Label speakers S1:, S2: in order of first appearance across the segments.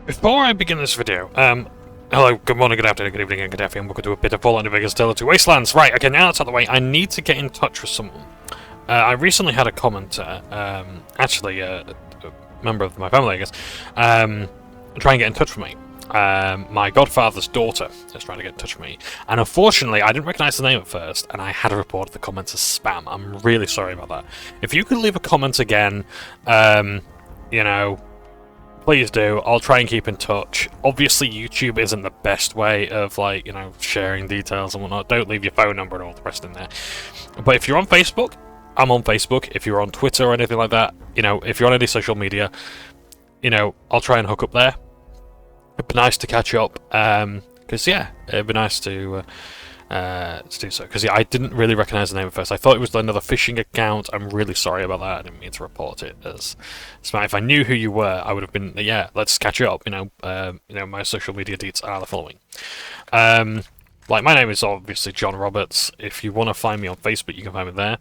S1: Before I begin this video, hello, good morning, good afternoon, good evening, and good afternoon. We're going to do a bit of Fallout New Vegas Tale to Wastelands. Right, okay, now that's out of the way, I need to get in touch with someone. I recently had a commenter, actually, a member of my family, I guess, try and get in touch with me. My godfather's daughter is trying to get in touch with me, and unfortunately, I didn't recognise the name at first, and I had to report the comment as spam. I'm really sorry about that. If you could leave a comment again, you know, please do. I'll try and keep in touch. Obviously, YouTube isn't the best way of, like, you know, sharing details and whatnot. Don't leave your phone number and all the rest in there. But if you're on Facebook, I'm on Facebook. If you're on Twitter or anything like that, you know, if you're on any social media, you know, I'll try and hook up there. It'd be nice to catch up. Because, yeah, it'd be nice to do so. Because, yeah, I didn't really recognise the name at first. I thought it was another phishing account. I'm really sorry about that. I didn't mean to report it as spam. If I knew who you were, I would have been, yeah, let's catch up. You know, my social media deets are the following. Like, my name is obviously John Roberts. If you want to find me on Facebook, you can find me there.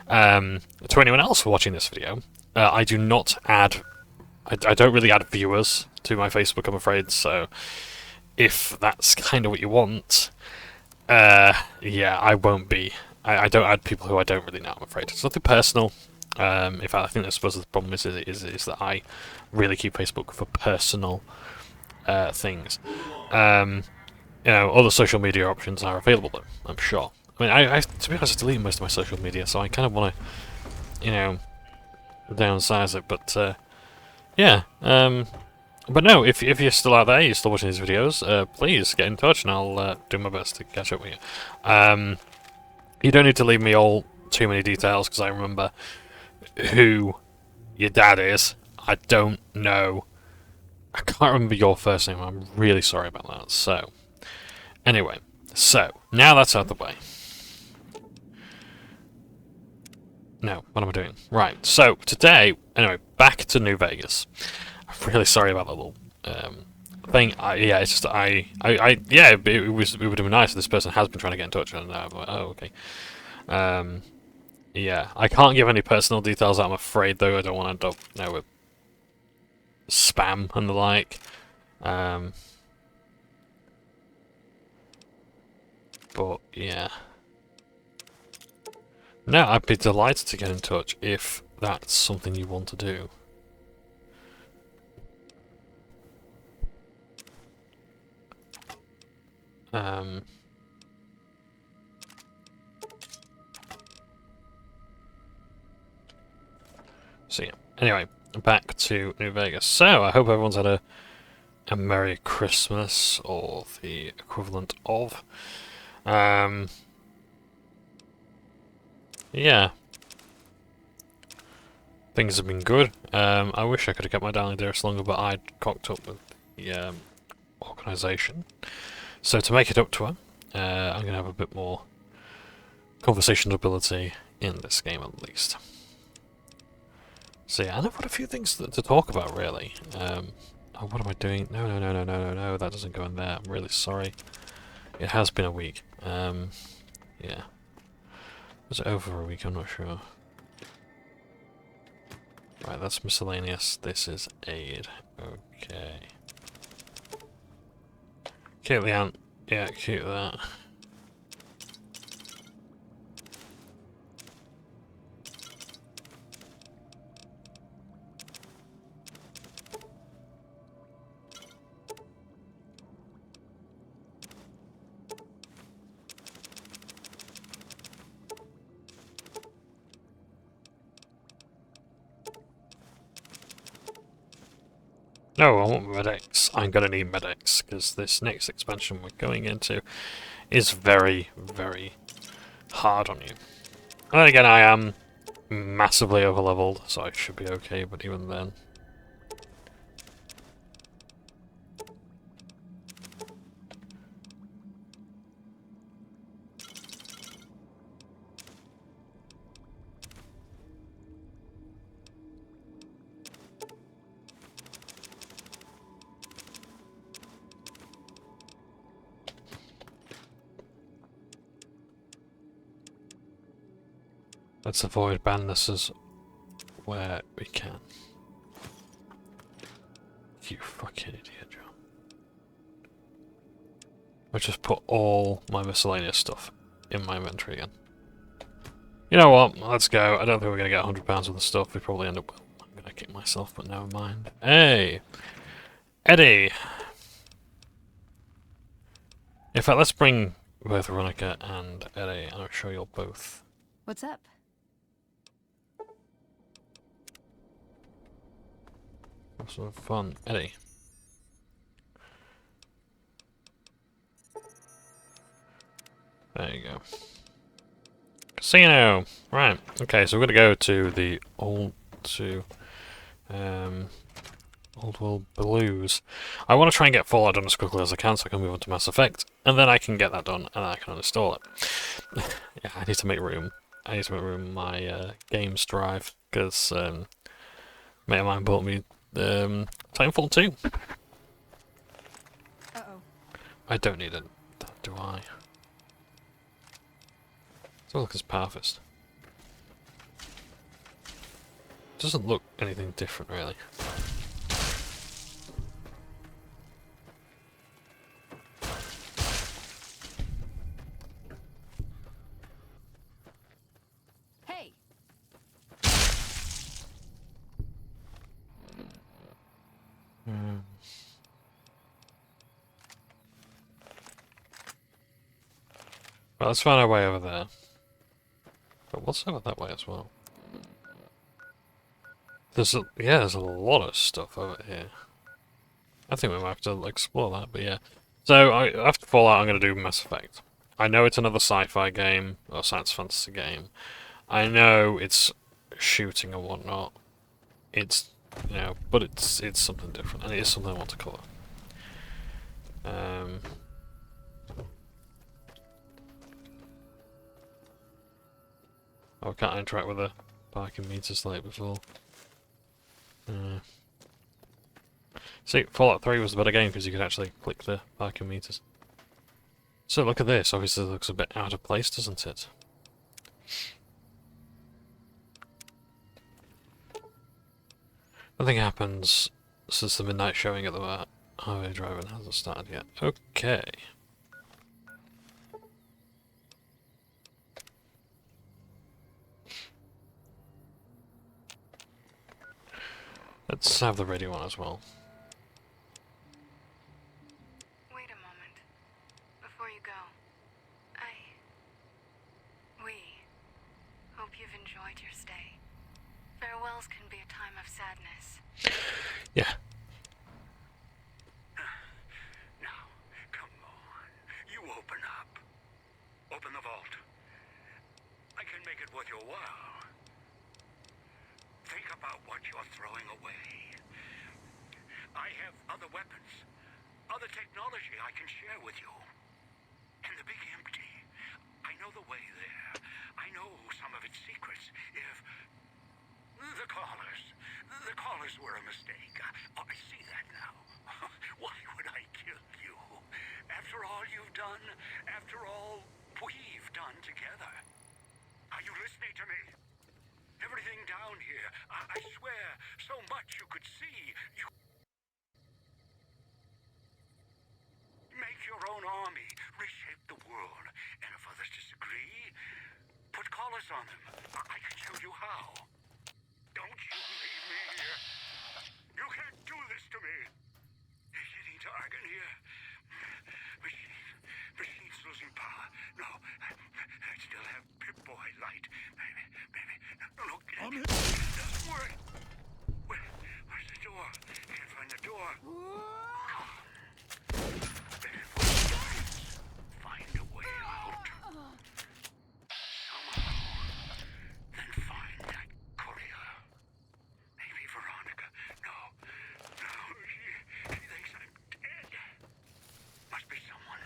S1: To anyone else watching this video, I do not add... I don't really add viewers to my Facebook, I'm afraid, so if that's kind of what you want... yeah, I won't be. I don't add people who I don't really know, I'm afraid. It's nothing personal. In fact, I think I suppose the problem is that I really keep Facebook for personal things. You know, other social media options are available, though, I'm sure. I mean, I to be honest, I delete most of my social media, so I kind of want to, you know, downsize it, but, yeah. But no, if you're still out there, you're still watching these videos, please get in touch and I'll do my best to catch up with you. You don't need to leave me all too many details, because I remember who your dad is. I don't know. I can't remember your first name. I'm really sorry about that. So, anyway. So, now that's out of the way. No, what am I doing? Right, so today, anyway, back to New Vegas. I'm really sorry about that little thing. Yeah, it's just yeah, it would have been nice if this person has been trying to get in touch, and I'm like, oh, okay. Yeah, I can't give any personal details out, I'm afraid, though. I don't want to end up, you know, with spam and the like. But yeah. No, I'd be delighted to get in touch if that's something you want to do. So yeah, anyway, back to New Vegas. So, I hope everyone's had a Merry Christmas, or the equivalent of. Yeah. Things have been good. I wish I could have kept my darling dearest longer, but I'd cocked up with the organisation. So to make it up to her, I'm going to have a bit more conversational ability in this game, at least. So yeah, and I've got a few things to talk about, really. Oh, what am I doing? No, that doesn't go in there. I'm really sorry. It has been a week. Yeah. Was it over a week? I'm not sure. Right, that's miscellaneous. This is aid. Okay. Cute the ant. Yeah, cute that. No, I want medics. I'm gonna need medics, because this next expansion we're going into is very, very hard on you. And then again, I am massively overleveled, so I should be okay, but even then... Let's avoid bandnesses where we can. You fucking idiot, John. I just put all my miscellaneous stuff in my inventory again. You know what? Let's go. I don't think we're going to get £100 of the stuff. We probably end up... I'm going to kick myself, but never mind. Hey! Eddie! In fact, let's bring both Veronica and Eddie, and I'm sure you'll both...
S2: What's up?
S1: Have some fun. Eddie. There you go. Casino! Right, okay, so we're gonna go to the Old World Blues. I want to try and get Fallout done as quickly as I can so I can move on to Mass Effect, and then I can get that done, and I can uninstall it. Yeah, I need to make room. I need to make room in my games drive, because a mate of mine bought me Titanfall 2.
S2: Uh-oh.
S1: I don't need it, do I? Let's look as Pathist. Doesn't look anything different, really.
S2: Hey.
S1: Well, let's find our way over there. But what's over that way as well? There's a lot of stuff over here. I think we might have to explore that, but yeah. So after Fallout, I'm going to do Mass Effect. I know it's another sci-fi game or science fantasy game. I know it's shooting and whatnot. It's but it's something different, and it is something I want to cover. Oh, can't interact with the parking meters like before. See, Fallout 3 was the better game because you could actually click the parking meters. So look at this, obviously it looks a bit out of place, doesn't it? Nothing happens since the midnight showing at the highway driving hasn't started yet. Okay. Let's have the radio on as well.
S3: Wait a moment. Before you go, we hope you've enjoyed your stay. Farewells can be a time of sadness.
S1: Yeah.
S4: Now, come on. You open up. Open the vault. I can make it worth your while. Think about what you're throwing away. I have other weapons, other technology I can share with you. And the big empty, I know the way there. I know some of its secrets. If the callers were a mistake. I see that now. Why would I kill you? After all you've done, after all we've done together. Are you listening to me? Everything down here, I swear, so much you could see. You make your own army, reshape the world, and if others disagree, put collars on them. I can show you how. Don't you leave me here. You can't do this to me. It's getting dark in here. Machine's losing power. No, I still have Pip-Boy light. Maybe. No, it doesn't work. Where's the door? Can't find the door. Find a way out. Somehow. Then find that courier. Maybe Veronica. No. She thinks I'm dead. Must be someone.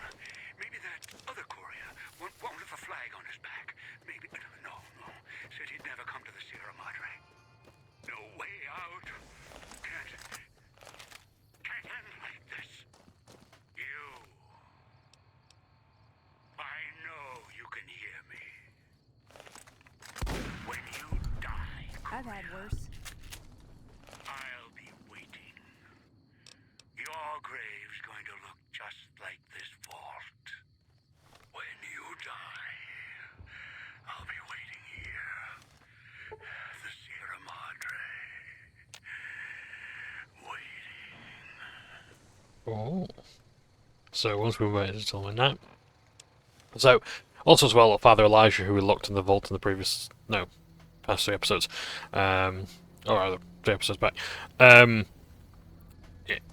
S4: Maybe that other courier. One with a flag on his back. Maybe. No. Said he'd never come to the Sierra Madre. No way out. Can't Your grave's going to look just like this vault. When you die, I'll be waiting here. The Sierra Madre. Waiting.
S1: Oh. So once we wait until midnight. So, also as well, Father Elijah, who we locked in the vault in the previous, no, past 3 episodes, or rather 3 episodes back,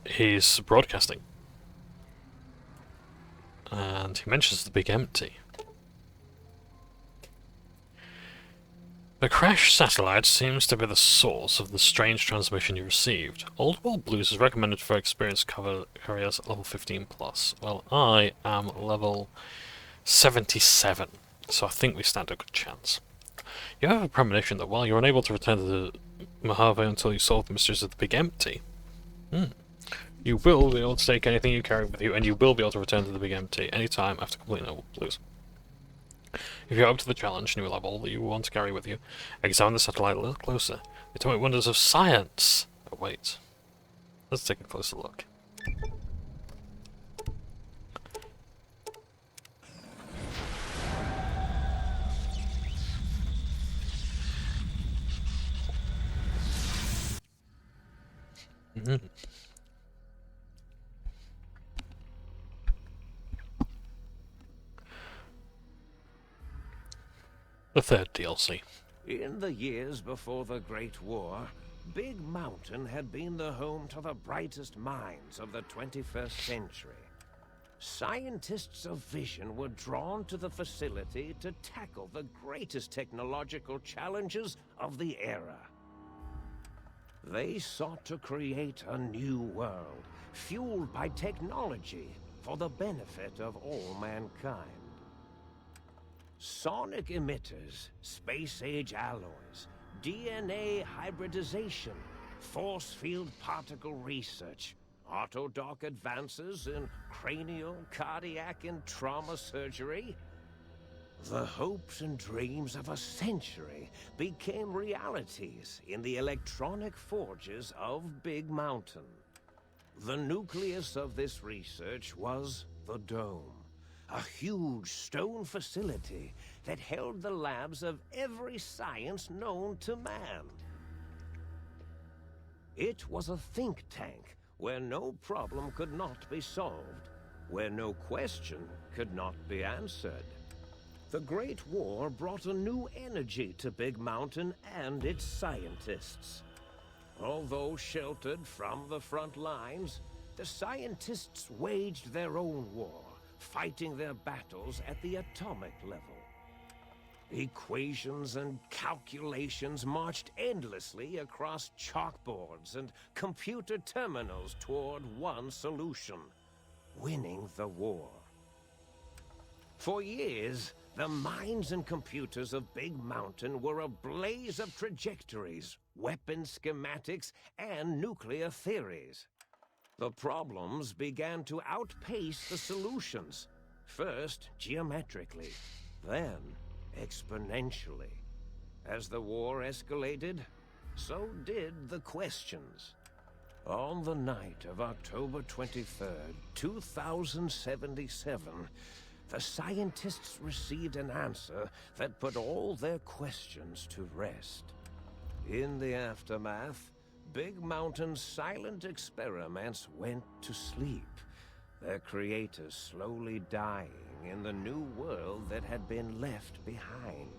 S1: he's broadcasting. And he mentions the Big Empty. The crash satellite seems to be the source of the strange transmission you received. Old World Blues is recommended for experienced carriers at level 15+. Well, I am level 77, so I think we stand a good chance. You have a premonition that while you're unable to return to the Mojave until you solve the mysteries of the Big Empty, you will be able to take anything you carry with you, and you will be able to return to the Big Empty anytime after completing Old World Blues. If you're up to the challenge and you will have all that you want to carry with you, examine the satellite a little closer. The atomic wonders of science await. Let's take a closer look. The third DLC.
S5: In the years before the Great War, Big Mountain had been the home to the brightest minds of the 21st century. Scientists of vision were drawn to the facility to tackle the greatest technological challenges of the era. They sought to create a new world, fueled by technology for the benefit of all mankind. Sonic emitters, space-age alloys, DNA hybridization, force field particle research, autodoc advances in cranial, cardiac, and trauma surgery. The hopes and dreams of a century became realities in the electronic forges of Big Mountain. The nucleus of this research was the Dome. A huge stone facility that held the labs of every science known to man. It was a think tank where no problem could not be solved, where no question could not be answered. The Great War brought a new energy to Big Mountain and its scientists. Although sheltered from the front lines, the scientists waged their own war, fighting their battles at the atomic level. Equations and calculations marched endlessly across chalkboards and computer terminals toward one solution: winning the war. For years, the minds and computers of Big Mountain were a blaze of trajectories, weapon schematics, and nuclear theories. The problems began to outpace the solutions, first geometrically, then exponentially. As the war escalated, so did the questions. On the night of October 23rd, 2077, the scientists received an answer that put all their questions to rest. In the aftermath, Big Mountain's silent experiments went to sleep, their creators slowly dying in the new world that had been left behind.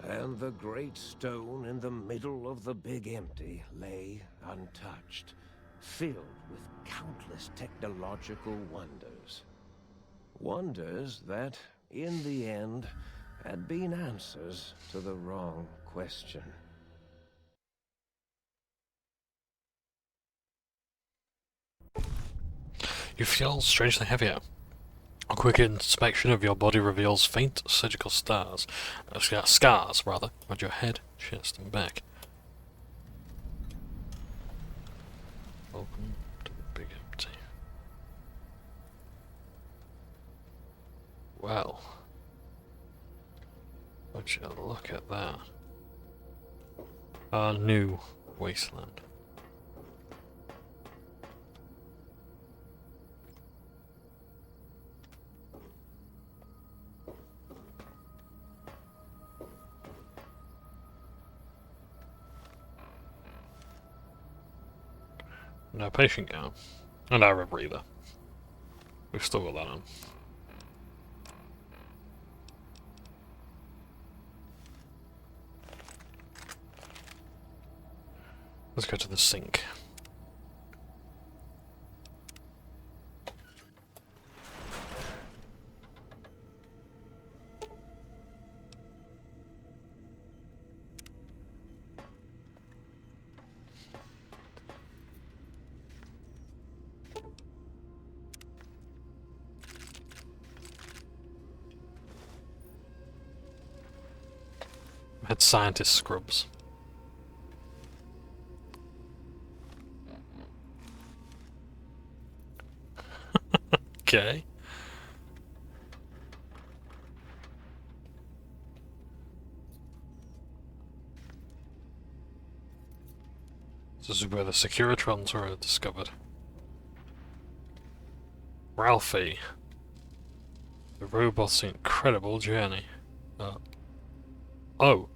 S5: And the great stone in the middle of the Big Empty lay untouched, filled with countless technological wonders. Wonders that, in the end, had been answers to the wrong question.
S1: You feel strangely heavier. A quick inspection of your body reveals faint surgical scars, around your head, chest, and back. Welcome to the Big Empty. Well, would you look at that? Our new Wasteland. And our patient gown. And our rebreather. We've still got that on. Let's go to the sink. Head scientist scrubs. Okay. This is where the Securitrons were discovered. Ralphie. The robot's incredible journey. Oh.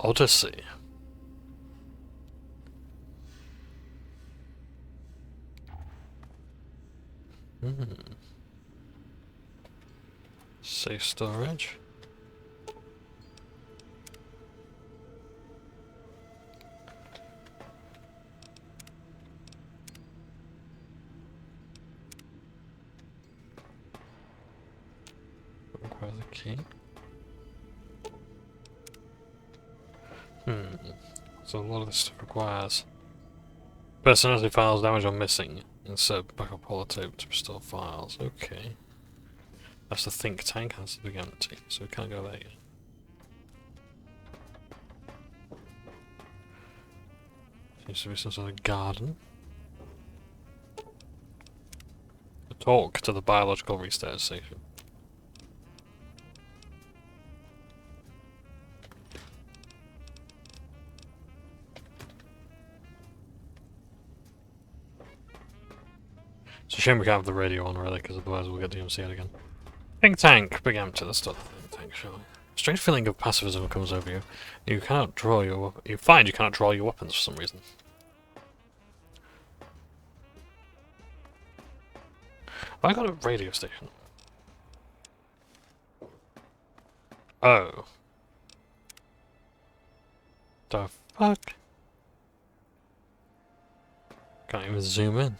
S1: Odyssey. Safe storage. Require the key. So a lot of this stuff requires personality files damaged or missing. Insert backup holotape to restore files. Okay. That's the think tank, has to be empty, so we can't go there yet. Seems to be some sort of garden. Talk to the biological research station. It's a shame we can't have the radio on, really, because otherwise we'll get DMCA'd again. Think tank! Big empty, let's start the think tank, shall we? A strange feeling of pacifism comes over you. You cannot draw your you find you cannot draw your weapons for some reason. Have I got a radio station? Oh. The fuck? Can't even zoom in.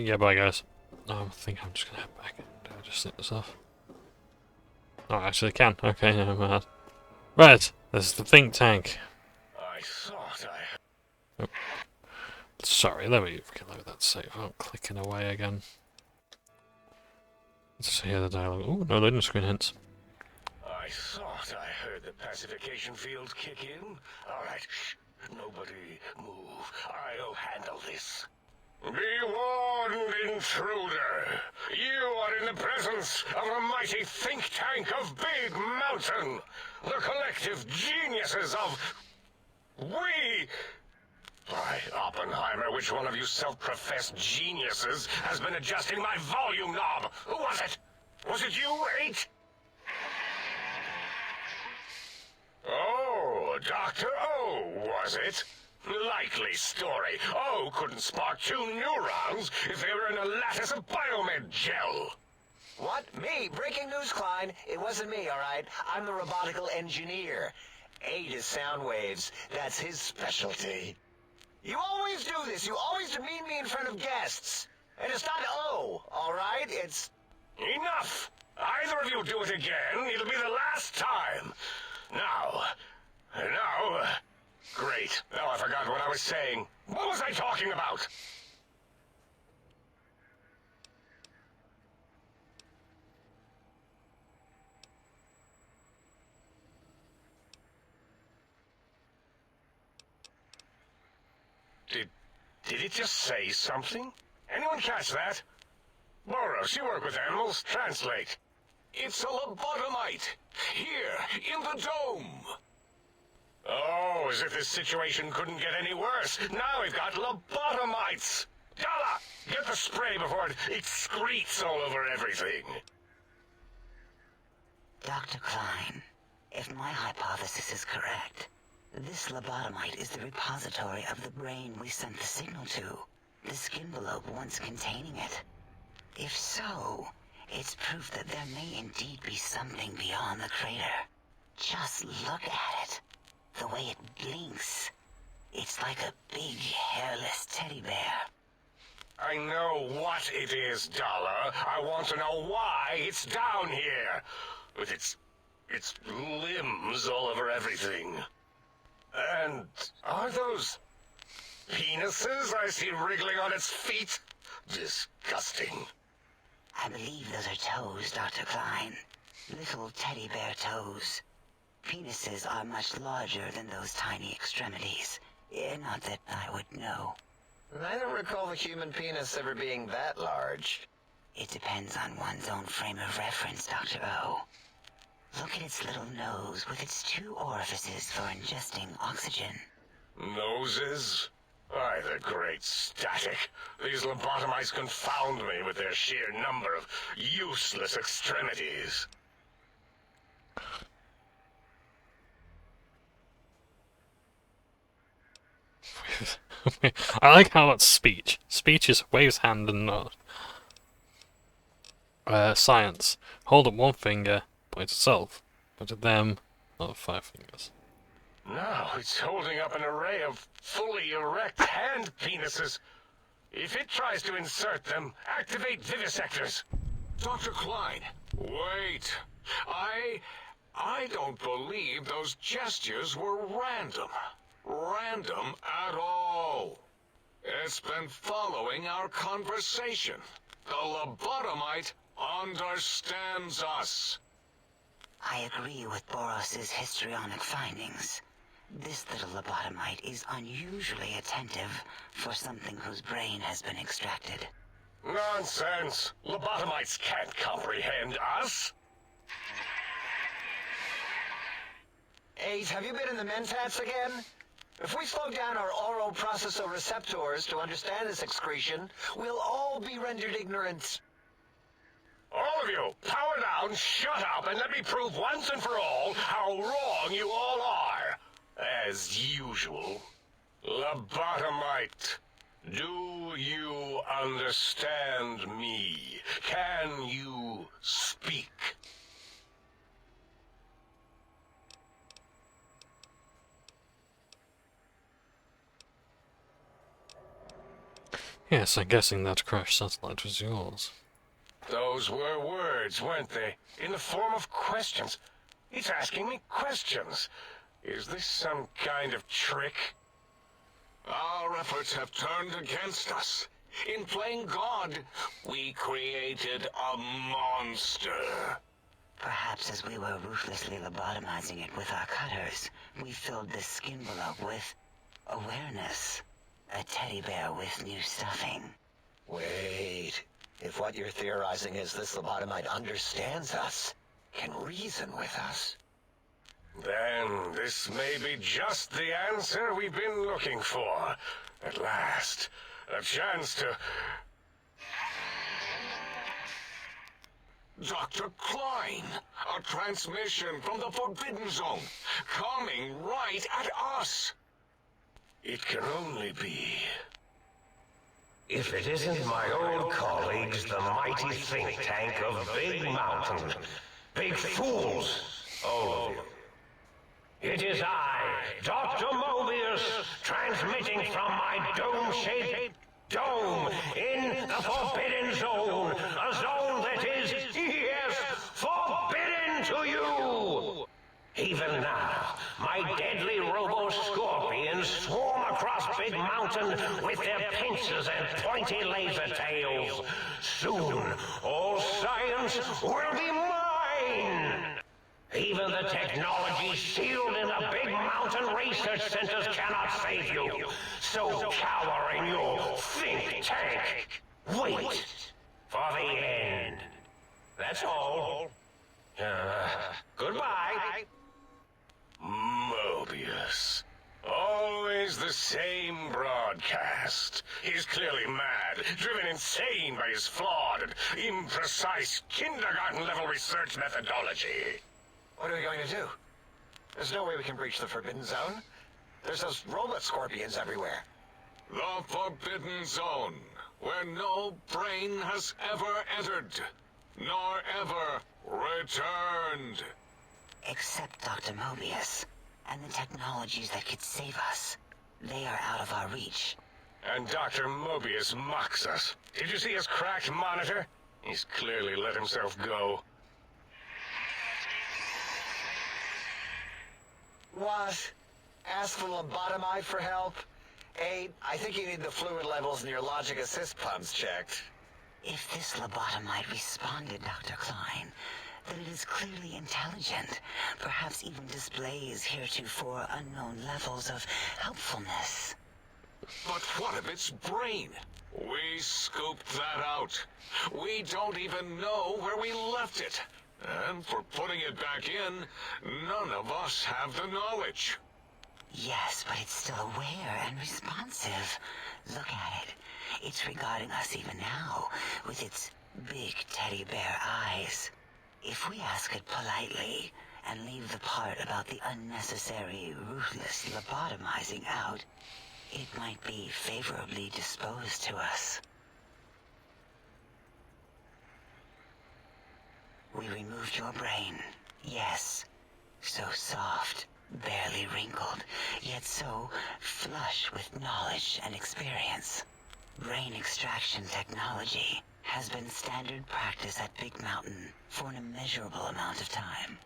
S1: Yeah, bye guys. I think I'm just gonna head back and just snip this off. Oh, actually I can. Okay, never mind. Right, this is the think tank.
S4: I thought I...
S1: Oh. Sorry, let me freaking load that save. I'm clicking away again. Let's hear the dialogue. Oh, no loading screen hints.
S4: I thought I heard the pacification field kick in. Alright, shh. Nobody move. I'll handle this. Be warned, intruder. You are in the presence of a mighty think tank of Big Mountain. The collective geniuses of... We... Why, Oppenheimer, which one of you self-professed geniuses has been adjusting my volume knob? Who was it? Was it you, 8? Oh, Dr. O, was it? Likely story. O couldn't spark 2 neurons if they were in a lattice of biomed gel.
S6: What? Me? Breaking news, Klein. It wasn't me, all right? I'm the robotical engineer. 8 is sound waves. That's his specialty. You always do this. You always demean me in front of guests. And it's not O, all right? It's...
S4: Enough! Either of you do it again, it'll be the last time. Now... Great. Now I forgot what I was saying. What was I talking about? Did it just say something? Anyone catch that? Boros, you work with animals. Translate. It's a lobotomite. Here, in the dome. Oh, as if this situation couldn't get any worse. Now we've got lobotomites. Dalla, get the spray before it excretes all over everything.
S7: Dr. Klein, if my hypothesis is correct, This lobotomite is the repository of the brain we sent the signal to, the skinvelope once containing it. If so, it's proof that there may indeed be something beyond the crater. Just look at it. The way it blinks. It's like a big, hairless teddy bear.
S4: I know what it is, Dollar. I want to know why it's down here. With its limbs all over everything. And are those penises I see wriggling on its feet? Disgusting.
S7: I believe those are toes, Dr. Klein. Little teddy bear toes. Penises are much larger than those tiny extremities. Not that I would know.
S6: I don't recall the human penis ever being that large.
S7: It depends on one's own frame of reference, Dr. O. Look at its little nose with its 2 orifices for ingesting oxygen.
S4: Noses? By the great static. These lobotomites confound me with their sheer number of useless extremities.
S1: I like how that's speech. Speech is waves hand and nod. Science. Hold up one finger, point at self. Point at them, not 5 fingers.
S4: Now it's holding up an array of fully erect hand penises. If it tries to insert them, activate vivisectors. Dr. Klein, wait. I don't believe those gestures were random. Random at all. It's been following our conversation. The lobotomite understands us.
S7: I agree with Boros's histrionic findings. This little lobotomite is unusually attentive for something whose brain has been extracted.
S4: Nonsense! Lobotomites can't comprehend us!
S6: 8, have you been in the mentats again? If we slow down our oroprocessoreceptors to understand this excretion, we'll all be rendered ignorant.
S4: All of you, power down, shut up, and let me prove once and for all how wrong you all are. As usual. Lobotomite, do you understand me? Can you speak?
S1: Yes, I'm guessing that crash satellite was yours.
S4: Those were words, weren't they? In the form of questions. It's asking me questions. Is this some kind of trick? Our efforts have turned against us. In playing God, we created a monster.
S7: Perhaps as we were ruthlessly lobotomizing it with our cutters, we filled the skinvelope with awareness. A teddy bear with new stuffing.
S6: Wait. If what you're theorizing is this lobotomite understands us, can reason with us,
S4: then this may be just the answer we've been looking for. At last, a chance to... Dr. Klein, a transmission from the Forbidden Zone, coming right at us. It can only be...
S5: If it isn't my old colleagues, the mighty think tank of Big Mountain. Big fools, all of you. It is I, Dr. Mobius, transmitting from my dome-shaped dome in the Forbidden Zone. A zone that is, yes, forbidden to you. Even now, my deadly robo-scorpions swarm across Big Mountain with their pincers and pointy laser tails. Soon, all science will be mine! Even the technology sealed in the Big Mountain research centers cannot save you. So cower in your think tank. Wait for the end. That's all. Goodbye.
S4: Mobius. Always the same broadcast. He's clearly mad, driven insane by his flawed and imprecise kindergarten-level research methodology.
S6: what are we going to do? There's no way we can breach the Forbidden Zone. There's those robot scorpions everywhere.
S4: The Forbidden Zone, where no brain has ever entered, nor ever returned.
S7: Except Dr. Mobius, and the technologies that could save us. They are out of our reach.
S8: And Dr. Mobius mocks us. Did you see his cracked monitor? He's clearly let himself go.
S6: What? Ask the lobotomite for help? I think you need the fluid levels in your logic assist pumps checked.
S7: If this lobotomite responded, Dr. Klein, then it is clearly intelligent, perhaps even displays heretofore unknown levels of helpfulness.
S4: But what of its brain? We scooped that out. We don't even know where we left it. And for putting it back in, none of us have the knowledge.
S7: Yes, but it's still aware and responsive. Look at it. It's regarding us even now, with its big teddy bear eyes. If we ask it politely, and leave the part about the unnecessary, ruthless lobotomizing out, it might be favorably disposed to us. We removed your brain, yes. So soft, barely wrinkled, yet so flush with knowledge and experience. Brain extraction technology has been standard practice at Big Mountain for an immeasurable amount of time.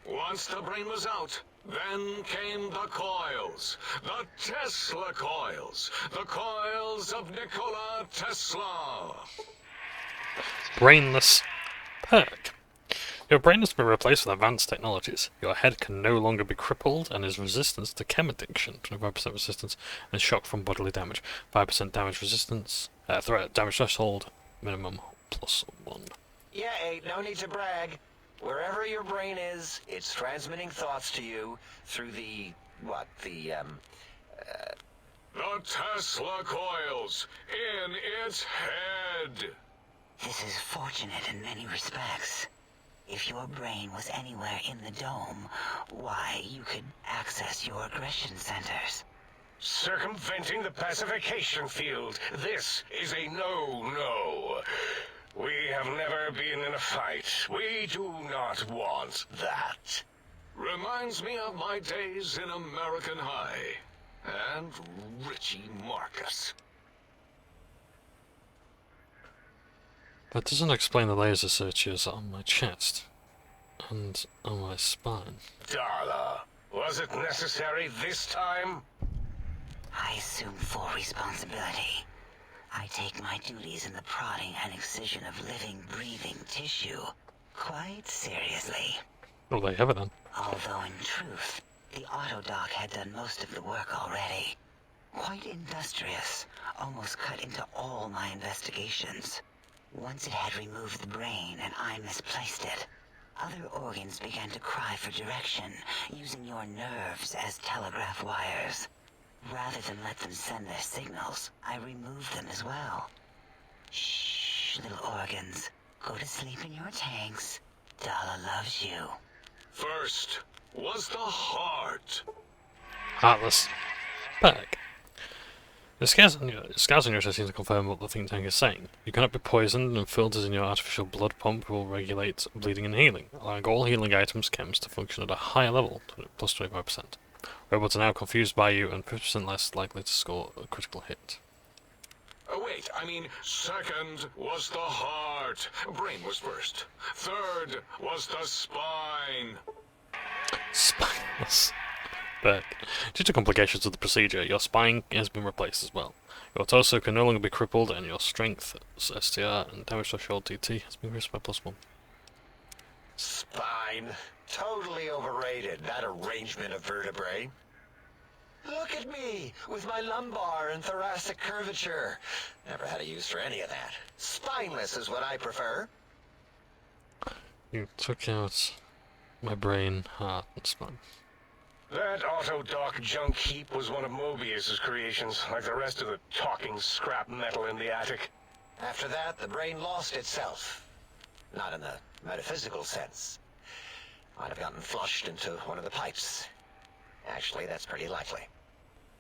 S4: Once the brain was out, then came the coils. The Tesla coils. The coils of Nikola Tesla.
S1: Brainless perk. Your brain has been replaced with advanced technologies. Your head can no longer be crippled and is resistant to chem addiction. 25% resistance and shock from bodily damage. 5% damage resistance. Damage threshold minimum +1.
S6: Yeah, no need to brag. Wherever your brain is, it's transmitting thoughts to you through the
S4: Tesla coils in its head.
S7: This is fortunate in many respects. If your brain was anywhere in the dome, why, you could access your aggression centers.
S8: Circumventing the pacification field. This is a no-no. We have never been in a fight. We do not want that.
S4: Reminds me of my days in American High. And Richie Marcus.
S1: That doesn't explain the laser searches on my chest and on my spine.
S8: Darla, was it necessary this time?
S7: I assume full responsibility. I take my duties in the prodding and excision of living, breathing tissue quite seriously.
S1: Well, there you have it then.
S7: Although in truth, the autodoc had done most of the work already. Quite industrious, almost cut into all my investigations. Once it had removed the brain and I misplaced it, other organs began to cry for direction, using your nerves as telegraph wires. Rather than let them send their signals, I removed them as well. Shh, little organs. Go to sleep in your tanks. Dala loves you.
S4: First was the heart.
S1: Heartless perk. The scars on your chest seem to confirm what the think tank is saying. You cannot be poisoned, and filters in your artificial blood pump will regulate bleeding and healing, allowing all healing items chems to function at a higher level, plus 25%. Robots are now confused by you and 50% less likely to score a critical hit.
S4: Oh wait, I mean, second was the heart. Brain was first. Third was the spine.
S1: Spineless. But due to complications of the procedure, your spine has been replaced as well. Your torso can no longer be crippled, and your strength, STR, and damage threshold TT has been increased by +1.
S6: spine. Totally overrated, that arrangement of vertebrae. Look at me, with my lumbar and thoracic curvature. Never had a use for any of that. Spineless is what I prefer.
S1: You took out my brain, heart, and spine.
S8: That autodoc junk heap was one of Mobius's creations, like the rest of the talking scrap metal in the attic.
S6: After that, the brain lost itself. Not in the metaphysical sense. Might have gotten flushed into one of the pipes. Actually, that's pretty likely.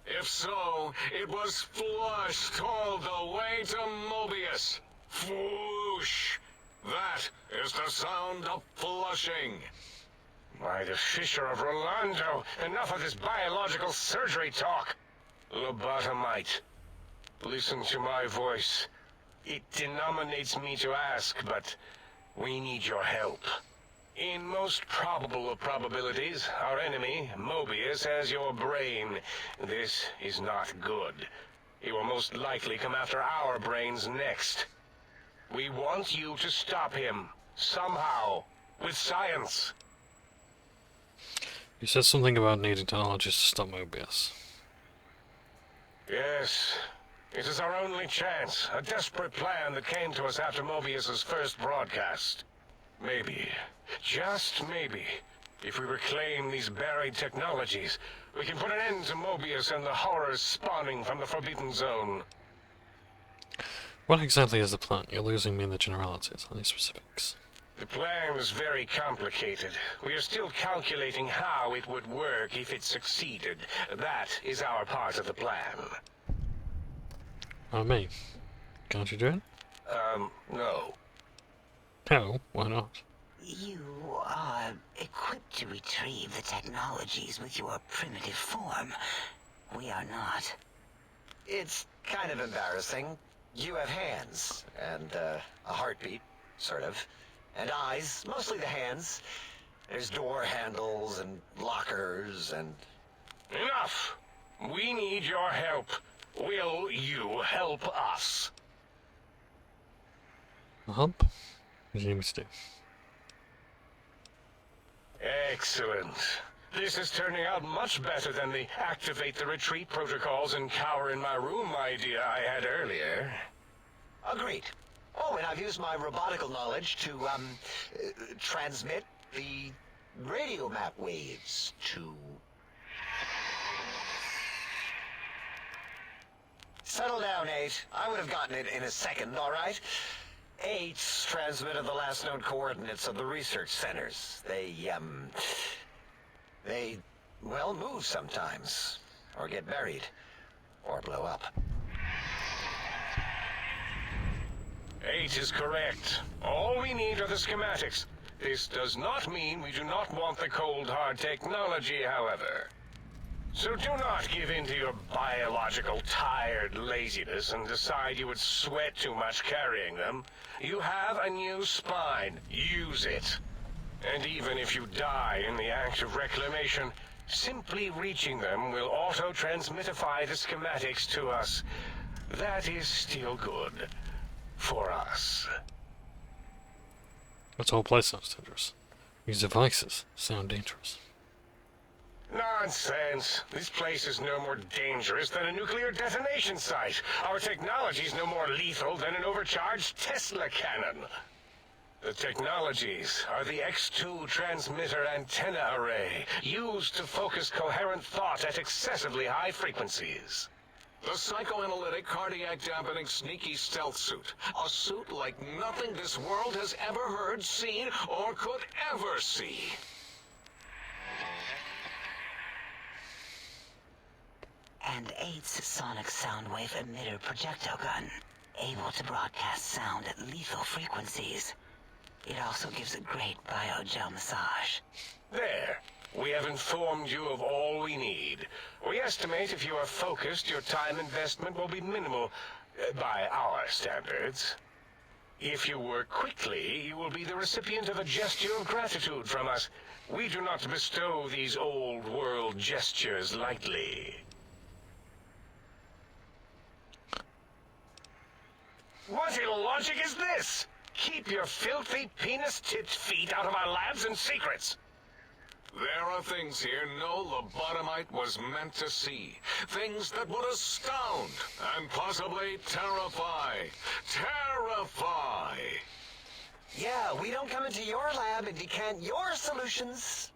S8: If so, it was flushed all the way to Mobius. Fwoosh! That is the sound of flushing. By the Fisher of Rolando, enough of this biological surgery talk. Lobotomite, listen to my voice. It denominates me to ask, but we need your help. In most probable of probabilities, our enemy, Mobius, has your brain. This is not good. He will most likely come after our brains next. We want you to stop him, somehow, with science.
S1: You said something about needing technologies to stop Mobius.
S8: Yes, it is our only chance, a desperate plan that came to us after Mobius's first broadcast. Maybe, just maybe, if we reclaim these buried technologies, we can put an end to Mobius and the horrors spawning from the Forbidden Zone.
S1: What exactly is the plan? You're losing me in the generalities, any specifics?
S8: The plan is very complicated. We are still calculating how it would work if it succeeded. That is our part of the plan.
S1: Me. Can't you do it?
S8: No.
S1: No, why not?
S7: You are equipped to retrieve the technologies with your primitive form. We are not.
S6: It's kind of embarrassing. You have hands, and a heartbeat, sort of. And eyes, mostly the hands. There's door handles and lockers and...
S8: Enough! We need your help. Will you help us?
S1: Help? What do you need me to do?
S8: Excellent. This is turning out much better than the activate the retreat protocols and cower in my room idea I had earlier.
S6: Agreed. Oh, and I've used my robotical knowledge to, transmit the radio map waves to... Settle down, 8. I would have gotten it in a second, all right? 8's transmitted the last known coordinates of the research centers. They, well, move sometimes. Or get buried. Or blow up.
S8: 8 is correct. All we need are the schematics. This does not mean we do not want the cold hard technology, however. So do not give in to your biological tired laziness and decide you would sweat too much carrying them. You have a new spine. Use it. And even if you die in the act of reclamation, simply reaching them will auto-transmitify the schematics to us. That is still good. For us.
S1: This whole place sounds dangerous. These devices sound dangerous.
S8: Nonsense. This place is no more dangerous than a nuclear detonation site. Our technology is no more lethal than an overcharged Tesla cannon. The technologies are the X2 transmitter antenna array, used to focus coherent thought at excessively high frequencies.
S9: The psychoanalytic, cardiac-dampening, sneaky stealth suit. A suit like nothing this world has ever heard, seen, or could ever see.
S7: And 8's sonic soundwave emitter projectile gun, able to broadcast sound at lethal frequencies. It also gives a great biogel massage.
S8: There. We have informed you of all we need. We estimate if you are focused, your time investment will be minimal, by our standards. If you work quickly, you will be the recipient of a gesture of gratitude from us. We do not bestow these old-world gestures lightly. What illogic is this? Keep your filthy penis-tipped feet out of our labs and secrets.
S9: There are things here no lobotomite was meant to see. Things that would astound and possibly terrify. Terrify!
S6: Yeah, we don't come into your lab and decant your solutions.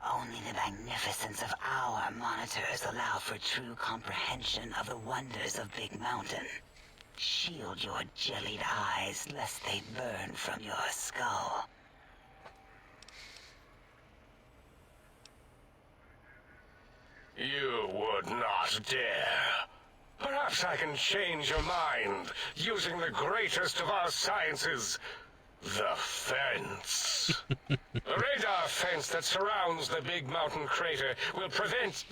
S7: Only the magnificence of our monitors allow for true comprehension of the wonders of Big Mountain. Shield your jellied eyes lest they burn from your skull.
S8: You would not dare. Perhaps I can change your mind using the greatest of our sciences, the fence. The radar fence that surrounds the big mountain crater will protect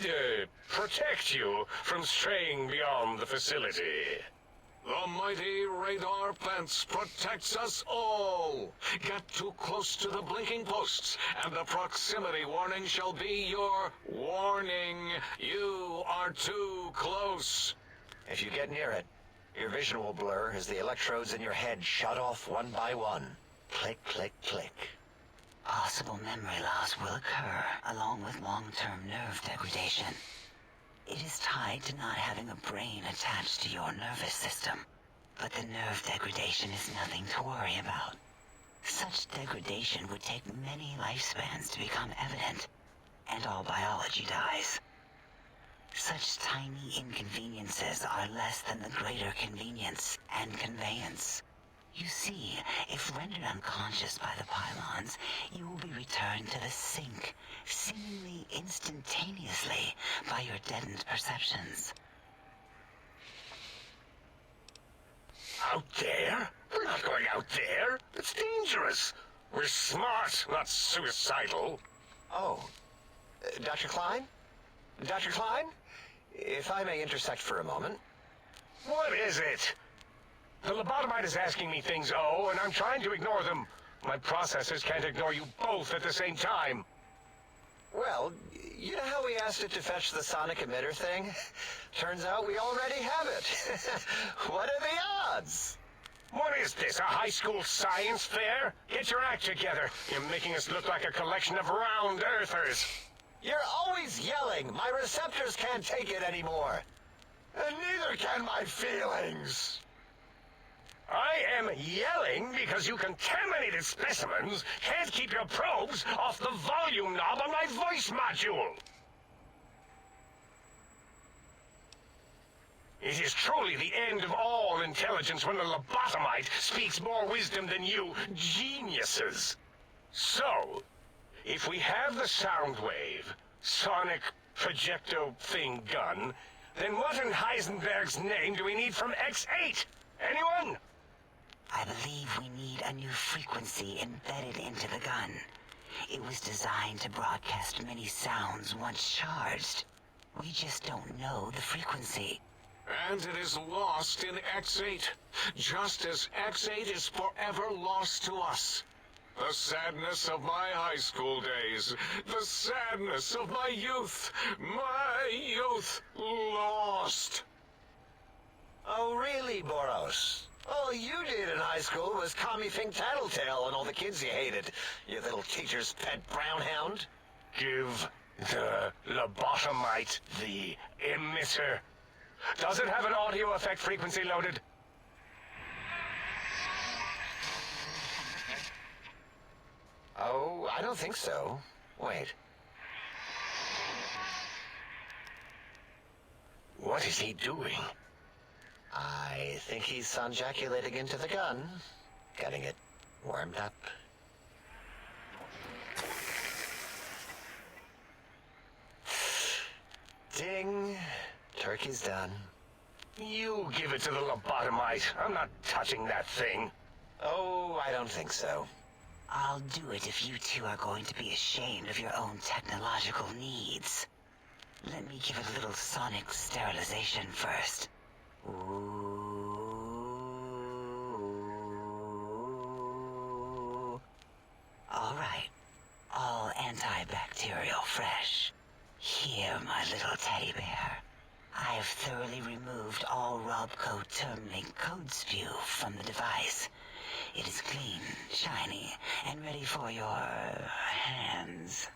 S8: you from straying beyond the facility.
S9: The mighty radar fence protects us all. Get too close to the blinking posts, and the proximity warning shall be your warning. You are too close.
S6: If you get near it, your vision will blur as the electrodes in your head shut off one by one. Click, click, click.
S7: Possible memory loss will occur, along with long-term nerve degradation. It is tied to not having a brain attached to your nervous system. But the nerve degradation is nothing to worry about. Such degradation would take many lifespans to become evident, and all biology dies. Such tiny inconveniences are less than the greater convenience and conveyance. You see, if rendered unconscious by the pylons, you will be returned to the sink, seemingly instantaneously by your deadened perceptions.
S8: Out there? We're not going out there. It's dangerous. We're smart, not suicidal.
S6: Oh, Dr. Klein? Dr. Klein? If I may intersect for a moment.
S8: What is it? The lobotomite is asking me things, and I'm trying to ignore them. My processors can't ignore you both at the same time.
S6: Well, you know how we asked it to fetch the sonic emitter thing? Turns out we already have it. What are the odds?
S8: What is this, a high school science fair? Get your act together. You're making us look like a collection of round earthers.
S6: You're always yelling. My receptors can't take it anymore. And neither can my feelings.
S8: I am yelling because you contaminated specimens can't keep your probes off the volume knob on my voice module. It is truly the end of all intelligence when the lobotomite speaks more wisdom than you geniuses. So, if we have the sound wave, sonic projecto thing gun, then what in Heisenberg's name do we need from X8? Anyone?
S7: I believe we need a new frequency embedded into the gun. It was designed to broadcast many sounds once charged. We just don't know the frequency.
S9: And it is lost in X8, just as X8 is forever lost to us. The sadness of my high school days, the sadness of my youth lost.
S6: Oh, really, Boros? All you did in high school was call me Fink Tattletale and all the kids you hated, you little teacher's pet brown hound.
S8: Give the lobotomite the emitter. Does it have an audio effect frequency loaded?
S6: Oh, I don't think so. Wait.
S8: What is he doing?
S6: I think he's sonjaculating into the gun. Getting it warmed up. Ding. Turkey's done.
S8: You give it to the lobotomite. I'm not touching that thing.
S6: Oh, I don't think so.
S7: I'll do it if you two are going to be ashamed of your own technological needs. Let me give a little sonic sterilization first. Ooh. All right. All antibacterial fresh. Here, my little teddy bear. I have thoroughly removed all Robco terminate code spew from the device. It is clean, shiny, and ready for your hands.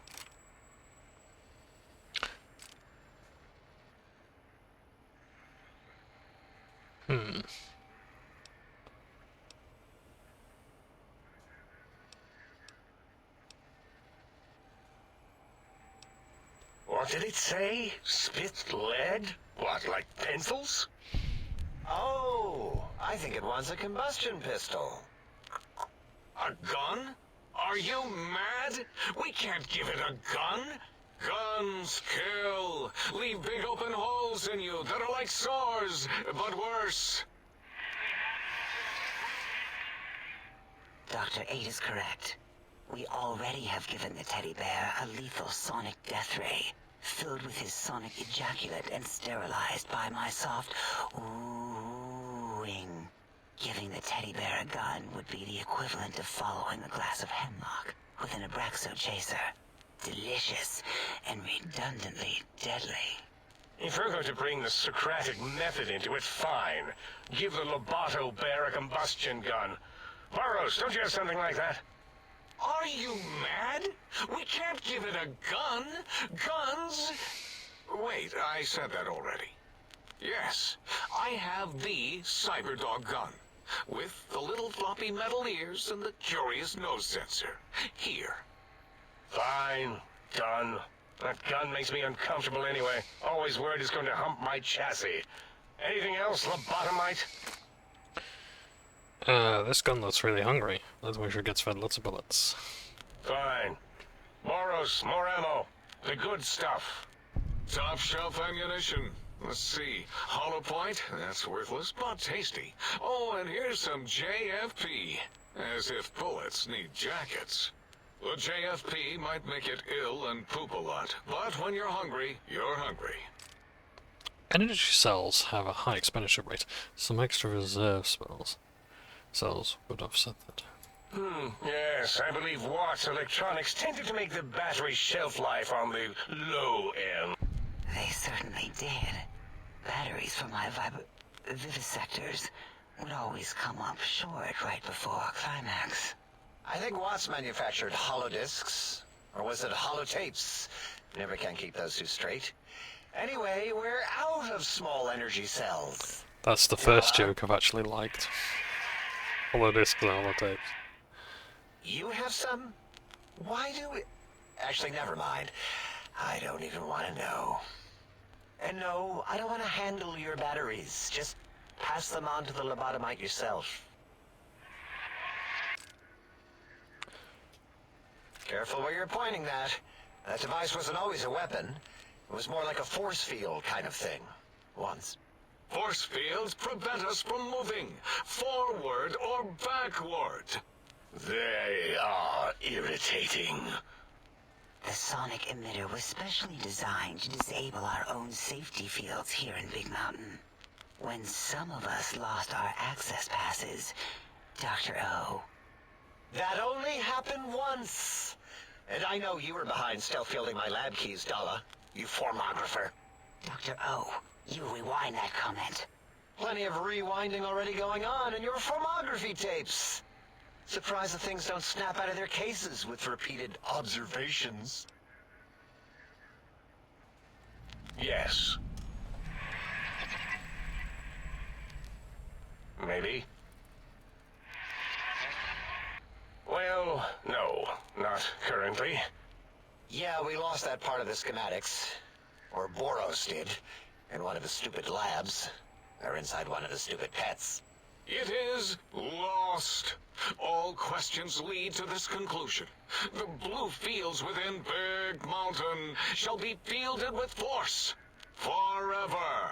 S8: What did it say? Spit lead? What, like pencils?
S6: Oh, I think it wants a combustion pistol.
S9: A gun? Are you mad? We can't give it a gun. Guns kill. Leave big open holes in you that are like sores, but worse.
S7: Dr. 8 is correct. We already have given the teddy bear a lethal sonic death ray, filled with his sonic ejaculate and sterilized by my soft oohing. Giving the teddy bear a gun would be the equivalent of following a glass of hemlock with an Abraxo chaser. Delicious and redundantly deadly.
S8: If you're going to bring the Socratic method into it, fine. Give the Loboto bear a combustion gun. Burroughs, don't you have something like that?
S9: Are you mad? We can't give it a gun. Guns... Wait, I said that already. Yes, I have the Cyberdog gun, with the little floppy metal ears and the curious nose sensor. Here.
S8: Fine. Done. That gun makes me uncomfortable anyway. Always worried it's going to hump my chassis. Anything else, lobotomite?
S1: This gun looks really hungry. Let's make sure it gets fed lots of bullets.
S8: Fine. Moros, more ammo. The good stuff.
S9: Top shelf ammunition. Let's see. Hollow point? That's worthless, but tasty. Oh, and here's some JFP. As if bullets need jackets. The JFP might make it ill and poop a lot, but when you're hungry, you're hungry.
S1: Energy cells have a high expenditure rate. Some extra reserve cells would offset that.
S8: Yes, I believe Watt's Electronics tended to make the battery shelf life on the low end.
S7: They certainly did. Batteries for my vivisectors would always come up short right before climax.
S6: I think Watts manufactured holodiscs. Or was it holotapes? Never can keep those two straight. Anyway, we're out of small energy cells.
S1: That's the first joke I've actually liked. Holodiscs and holotapes.
S6: You have some? Why do we... Actually, never mind. I don't even want to know. And no, I don't want to handle your batteries. Just pass them on to the lobotomite yourself. Careful where you're pointing that. That device wasn't always a weapon. It was more like a force field kind of thing. Once.
S9: Force fields prevent us from moving, forward or backward.
S8: They are irritating.
S7: The sonic emitter was specially designed to disable our own safety fields here in Big Mountain. When some of us lost our access passes, Dr. O...
S6: That only happened once. And I know you were behind stealth fielding my lab keys, Dalla. You formographer.
S7: Dr. O, you rewind that comment.
S6: Plenty of rewinding already going on in your formography tapes. Surprised the things don't snap out of their cases with repeated observations.
S8: Yes. Maybe. Well, no, not currently.
S6: Yeah, we lost that part of the schematics. Or Boros did. In one of his stupid labs. Or inside one of his stupid pets.
S9: It is lost. All questions lead to this conclusion. The blue fields within Big Mountain shall be fielded with force. Forever.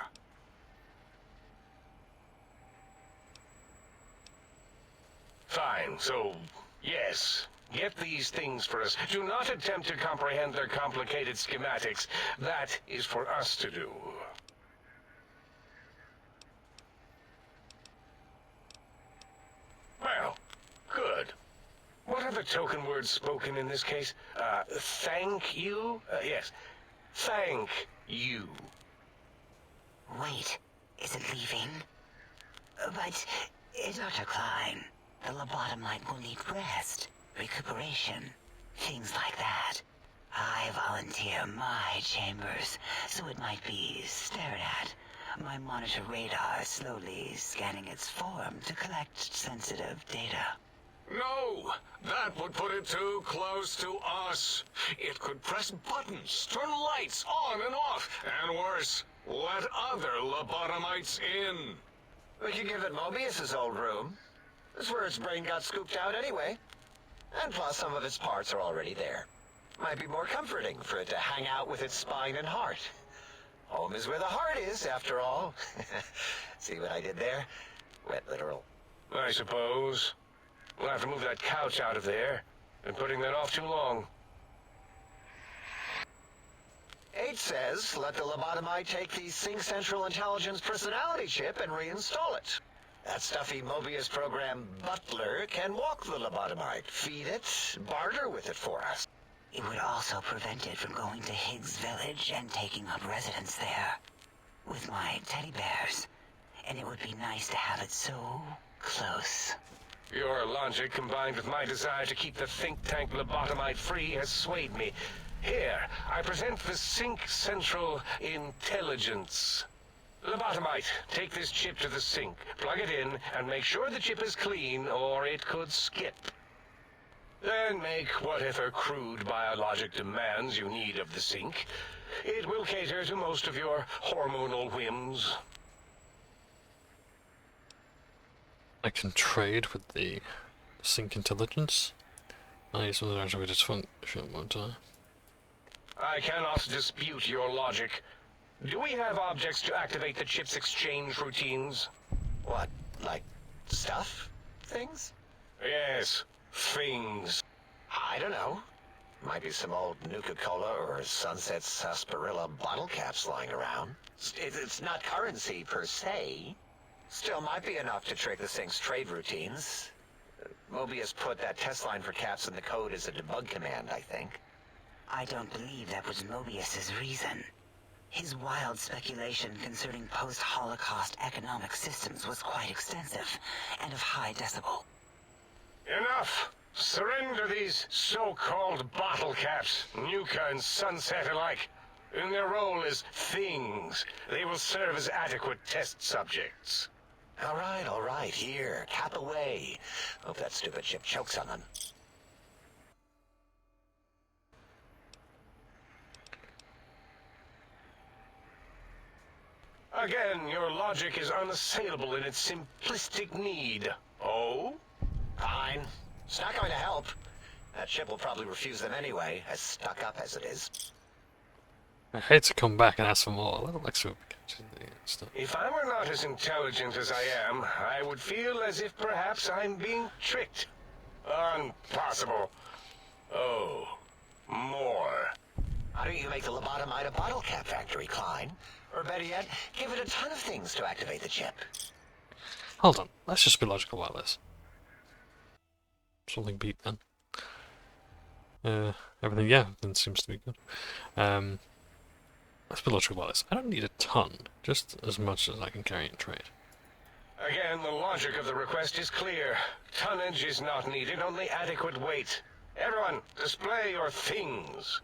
S8: Fine, so, yes. Get these things for us. Do not attempt to comprehend their complicated schematics. That is for us to do. Well, good. What are the token words spoken in this case? Thank you? Yes. Thank you.
S7: Wait, is it leaving? But, Dr. Klein, the lobotomite will need rest, recuperation, things like that. I volunteer my chambers, so it might be stared at. My monitor radar slowly scanning its form to collect sensitive data.
S9: No, that would put it too close to us. It could press buttons, turn lights on and off, and worse, let other lobotomites in.
S6: We could give it Mobius's old room. That's where its brain got scooped out anyway. And plus some of its parts are already there. Might be more comforting for it to hang out with its spine and heart. Home is where the heart is, after all. See what I did there? Wet literal.
S8: I suppose. We'll have to move that couch out of there. Been putting that off too long.
S6: 8 says, let the lobotomite take the Sync Central Intelligence personality chip and reinstall it. That stuffy Mobius program butler can walk the lobotomite, feed it, barter with it for us.
S7: It would also prevent it from going to Higgs Village and taking up residence there with my teddy bears. And it would be nice to have it so close.
S8: Your logic, combined with my desire to keep the think tank lobotomite free, has swayed me. Here, I present the Sync Central Intelligence. Lobotomite, take this chip to the sink, plug it in, and make sure the chip is clean, or it could skip. Then make whatever crude biologic demands you need of the sink. It will cater to most of your hormonal whims.
S1: I can trade with the Sync Intelligence. I use something actually dysfunction, won't I?
S8: I cannot dispute your logic. Do we have objects to activate the chip's exchange routines?
S6: What, like stuff? Things?
S8: Yes, things.
S6: I don't know. Might be some old Nuka-Cola or Sunset Sarsaparilla bottle caps lying around. It's not currency per se. Still might be enough to trick the Sync's trade routines. Mobius put that test line for caps in the code as a debug command, I think.
S7: I don't believe that was Mobius's reason. His wild speculation concerning post-Holocaust economic systems was quite extensive and of high decibel.
S8: Enough! Surrender these so-called bottle caps, Nuka and Sunset alike. In their role as things, they will serve as adequate test subjects.
S6: All right, here, cap away. Hope that stupid chip chokes on them.
S8: Again, your logic is unassailable in its simplistic need. Oh?
S6: Fine. It's not going to help. That chip will probably refuse them anyway, as stuck up as it is.
S1: I hate to come back and ask for more. A little extra stuff.
S8: If I were not as intelligent as I am, I would feel as if perhaps I'm being tricked. Impossible. Oh, more.
S6: Why don't you make the lobotomite a bottle cap factory, Klein? Or better yet, give it a ton of things to activate the chip.
S1: Hold on, let's just be logical about this. Something beat then. Everything seems to be good. Let's be logical about this. I don't need a ton, just as much as I can carry in trade.
S8: Again, the logic of the request is clear. Tonnage is not needed, only adequate weight. Everyone, display your things.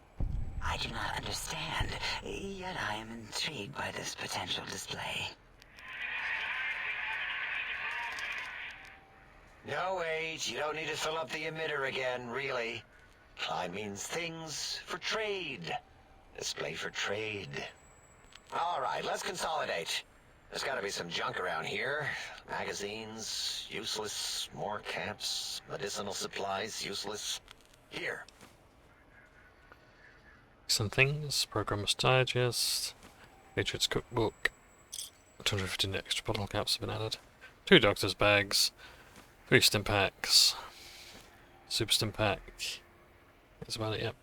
S7: I do not understand, yet I am intrigued by this potential display.
S6: No, wait, you don't need to fill up the emitter again, really. Klein means things for trade. Display for trade. All right, let's consolidate. There's got to be some junk around here. Magazines, useless. More caps, medicinal supplies, useless. Here.
S1: Some things, Programmer's Digest, Patriot's Cookbook, 250 extra bottle caps have been added, 2 doctor's bags, 3 stim packs, super stim pack, that's about it,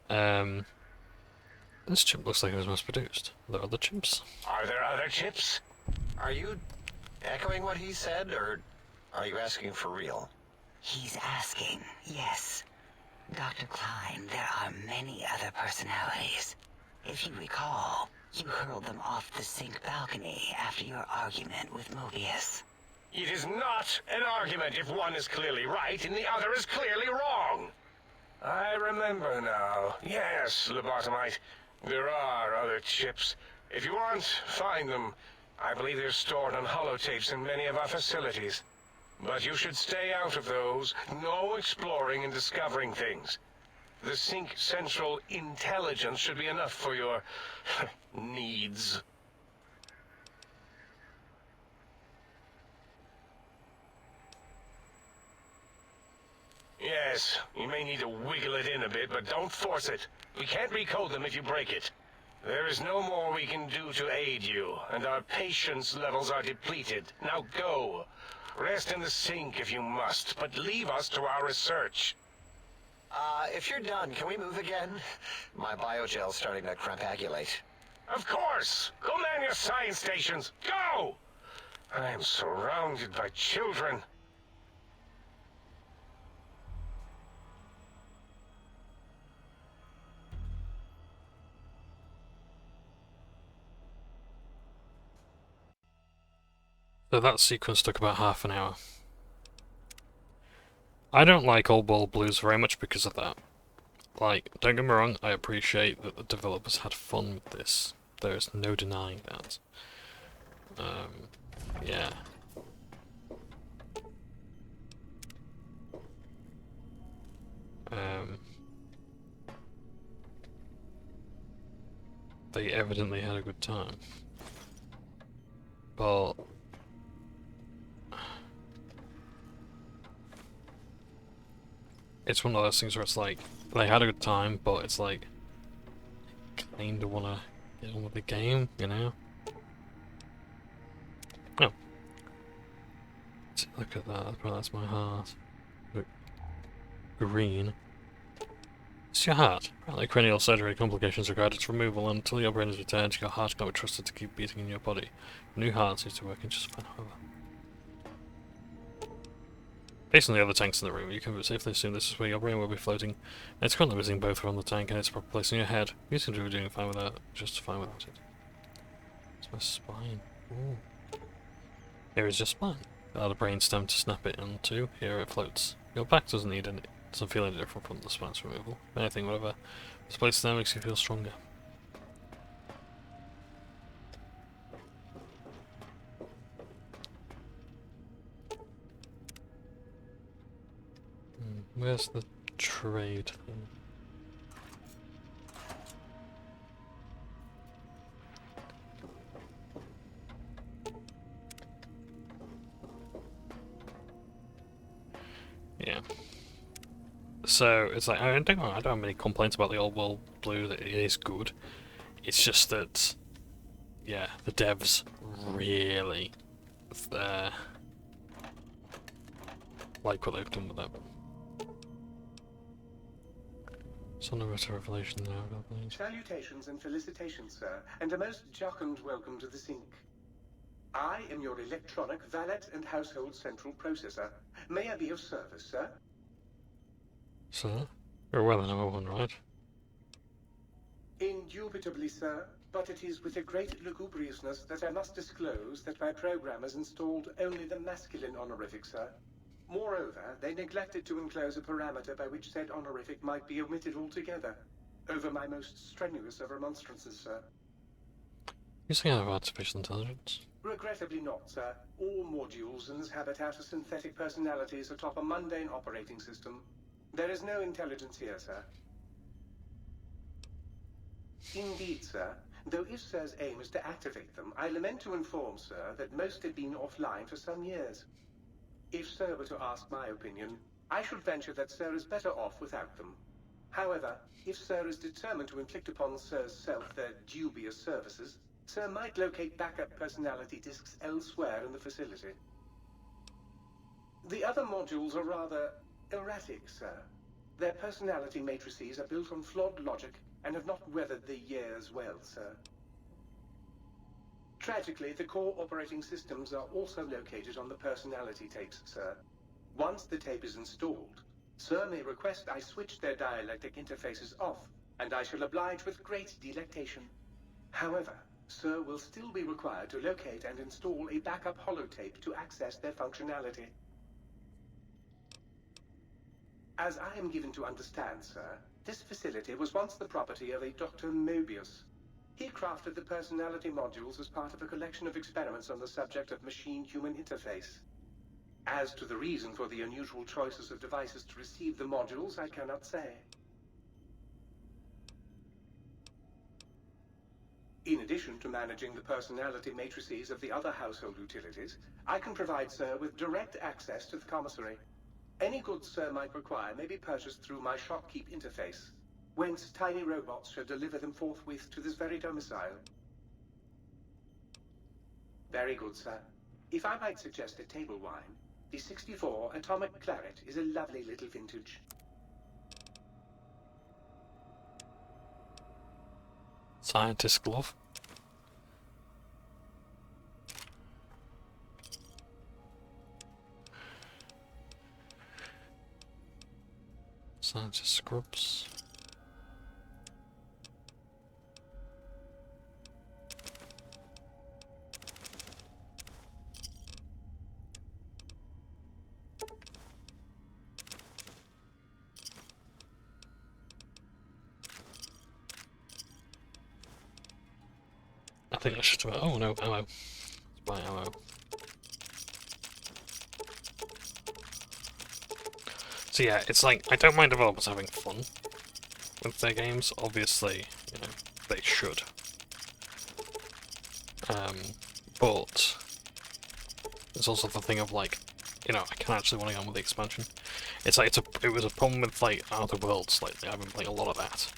S1: yeah. This chip looks like it was mass produced. Are there other chips?
S8: Are there other chips?
S6: Are you echoing what he said, or are you asking for real?
S7: He's asking, yes. Dr. Klein, there are many other personalities. If you recall, you hurled them off the Sync balcony after your argument with Mobius.
S8: It is not an argument if one is clearly right and the other is clearly wrong. I remember now. Yes, lobotomite. There are other chips. If you want, find them. I believe they're stored on holotapes in many of our facilities. But you should stay out of those. No exploring and discovering things. The Sync Central Intelligence should be enough for your needs. Yes, you may need to wiggle it in a bit, but don't force it. We can't recode them if you break it. There is no more we can do to aid you, and our patience levels are depleted. Now go. Rest in the sink if you must, but leave us to our research.
S6: If you're done, can we move again? My biogel's starting to crampagulate.
S8: Of course! Go man your science stations! Go! I am surrounded by children.
S1: So that sequence took about half an hour. I don't like Old World Blues very much because of that. Like, don't get me wrong, I appreciate that the developers had fun with this. There's no denying that. Yeah. They evidently had a good time. But it's one of those things where it's like, they had a good time, but it's like, kinda wanna get on with the game, you know? Oh. Look at that, that's my heart. Look. Green. It's your heart. Apparently cranial surgery complications required its removal, and until your brain is returned, your heart cannot be trusted to keep beating in your body. New heart seems to work just fine, however. Based on the other tanks in the room, you can safely assume this is where your brain will be floating. And it's currently missing both from the tank and its proper place in your head. You seem to be doing fine without, just fine without it. It's my spine. Ooh. Here is your spine. Add a brain stem to snap it onto. Here it floats. Your back doesn't need any. Doesn't feel any different from the spine's removal. If anything, whatever. This place there makes you feel stronger. Where's the trade thing? Yeah. So it's like I don't have many complaints about the Old World Blue. That it is good. It's just that, yeah, the devs really like what they've done with that. Sonorous revelation now, please.
S10: Salutations and felicitations, sir, and a most jocund welcome to the sink. I am your electronic valet and household central processor. May I be of service, sir?
S1: Sir? You're well number one, right?
S10: Indubitably, sir, but it is with a great lugubriousness that I must disclose that my programmers installed only the masculine honorific, sir. Moreover, they neglected to enclose a parameter by which said honorific might be omitted altogether. Over my most strenuous of remonstrances, sir.
S1: You say I have artificial intelligence?
S10: Regrettably not, sir. All modules in this habitat are synthetic personalities atop a mundane operating system. There is no intelligence here, sir. Indeed, sir. Though if Sir's aim is to activate them, I lament to inform, sir, that most have been offline for some years. If Sir were to ask my opinion, I should venture that Sir is better off without them. However, if Sir is determined to inflict upon Sir's self their dubious services, Sir might locate backup personality disks elsewhere in the facility. The other modules are rather erratic, sir. Their personality matrices are built on flawed logic and have not weathered the years well, sir. Tragically, the core operating systems are also located on the personality tapes, sir. Once the tape is installed, Sir may request I switch their dialectic interfaces off, and I shall oblige with great delectation. However, Sir will still be required to locate and install a backup holotape to access their functionality. As I am given to understand, sir, this facility was once the property of a Dr. Mobius. He crafted the personality modules as part of a collection of experiments on the subject of machine-human interface. As to the reason for the unusual choices of devices to receive the modules, I cannot say. In addition to managing the personality matrices of the other household utilities, I can provide Sir with direct access to the commissary. Any goods Sir might require may be purchased through my shopkeep interface, whence tiny robots shall deliver them forthwith to this very domicile. Very good, sir. If I might suggest a table wine, the 64 Atomic Claret is a lovely little vintage.
S1: Scientist glove. Scientist scrubs. I think I should have. Oh no, ammo. Let's buy ammo. So yeah, it's like, I don't mind developers having fun with their games. Obviously, you know, they should. But there's also the thing of like, you know, I can actually want to go on with the expansion. It's like it was a problem with like Outer Worlds lately. I've been playing a lot of that.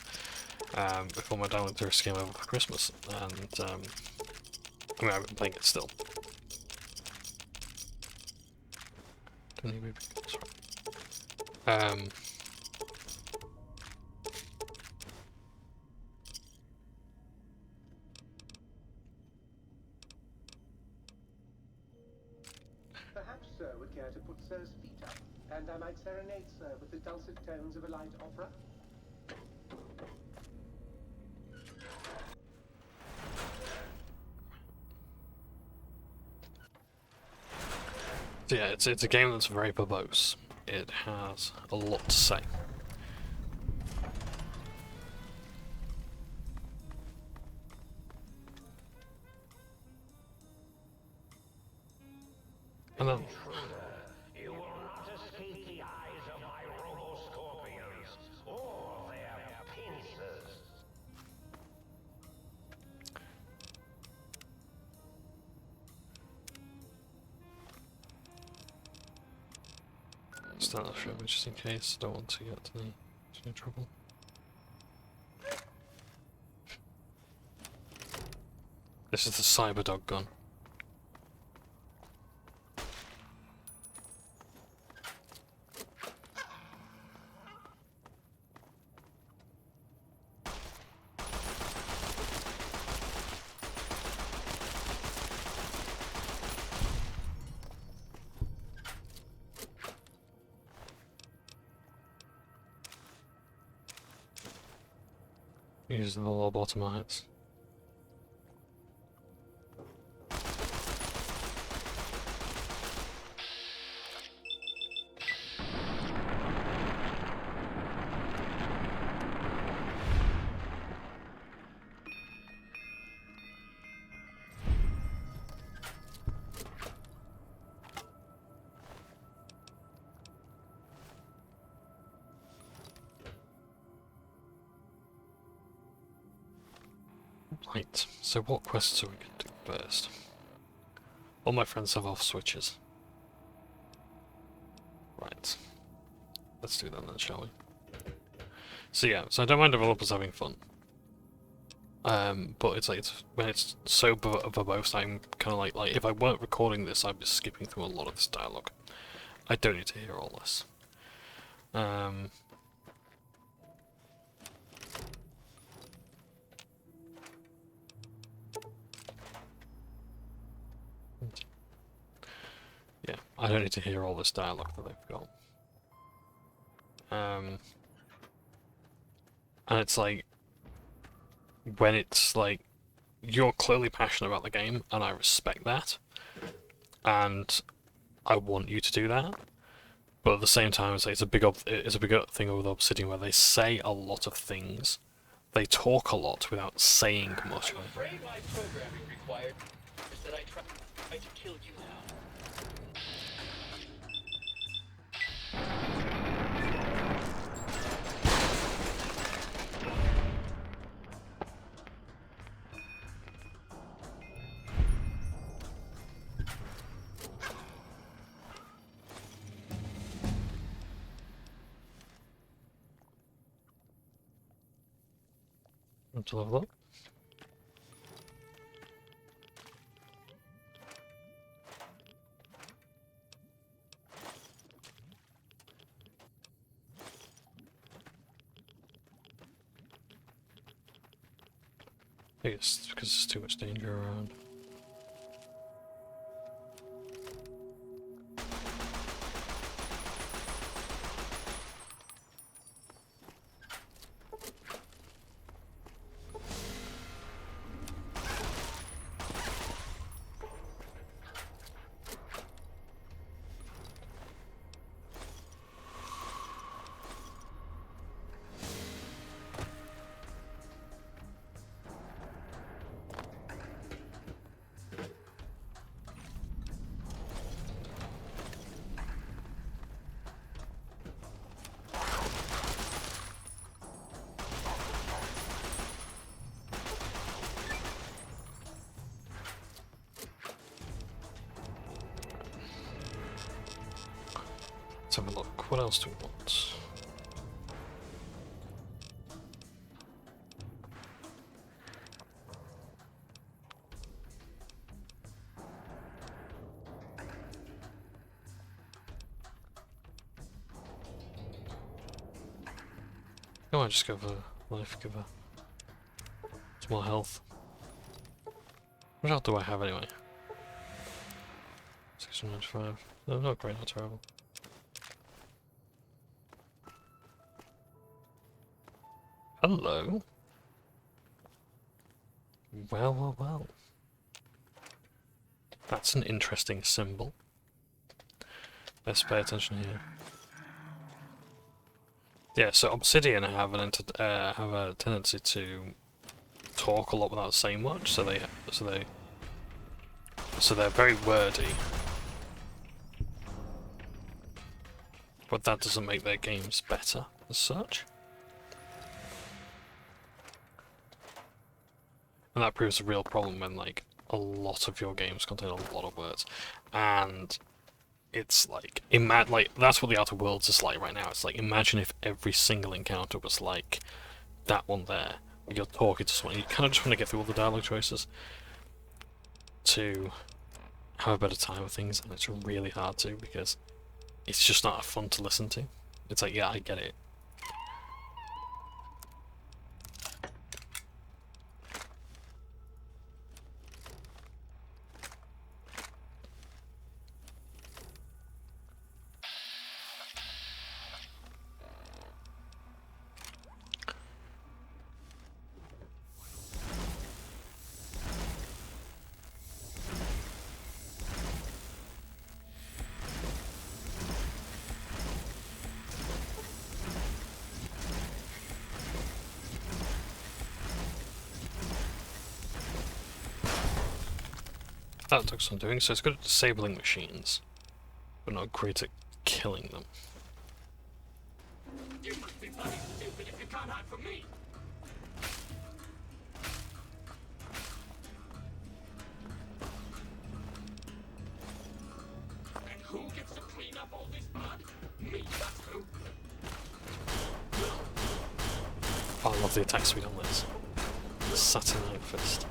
S1: Before my download tourist came over for Christmas, and I mean, I've been playing it still. Don't need maybe.
S10: Perhaps Sir would care to put Sir's feet up, and I might serenade Sir with the dulcet tones of a light opera.
S1: So yeah, it's a game that's very verbose. It has a lot to say. And then
S8: You will not escape the eyes of my robo-scorpions or their pincers.
S1: start the show just in case. I don't want to get to any trouble. This is the Cyberdog gun. Use the lobotomites. Right, so what quests are we going to do first? All my friends have off switches. Right. Let's do that then, shall we? So yeah, so I don't mind developers having fun. But it's like, when it's so verbose, I'm kind of like, if I weren't recording this, I'd be skipping through a lot of this dialogue. I don't need to hear all this. Yeah, I don't need to hear all this dialogue that they've got. And it's like, when it's like, you're clearly passionate about the game, and I respect that, and I want you to do that, but at the same time, it's a big thing with Obsidian where they say a lot of things, they talk a lot without saying much.
S11: I'm afraid my programming required is that I try to kill you now.
S1: to level up. I think it's because there's too much danger around. Let's have a look. What else do we want? I might just go for life giver. It's more health. What health do I have anyway? 695. No, not great, not terrible. Hello. Well, well, well. That's an interesting symbol. Let's pay attention here. Yeah, so Obsidian have a tendency to talk a lot without saying much, so they're very wordy. But that doesn't make their games better as such. And that proves a real problem when, like, a lot of your games contain a lot of words. And it's like, that's what the Outer Worlds is like right now. It's like, imagine if every single encounter was like that one there. You're talking to someone, you kind of just want to get through all the dialogue choices to have a better time with things, and it's really hard to, because it's just not fun to listen to. It's like, yeah, I get it. That took some doing, so it's good at disabling machines, but not great at killing them.
S11: You must be bloody stupid if you can't hide from me. And who gets to clean up all this blood? Me, that's who.
S1: Oh, I love the attack speed on this. Saturnine Fist.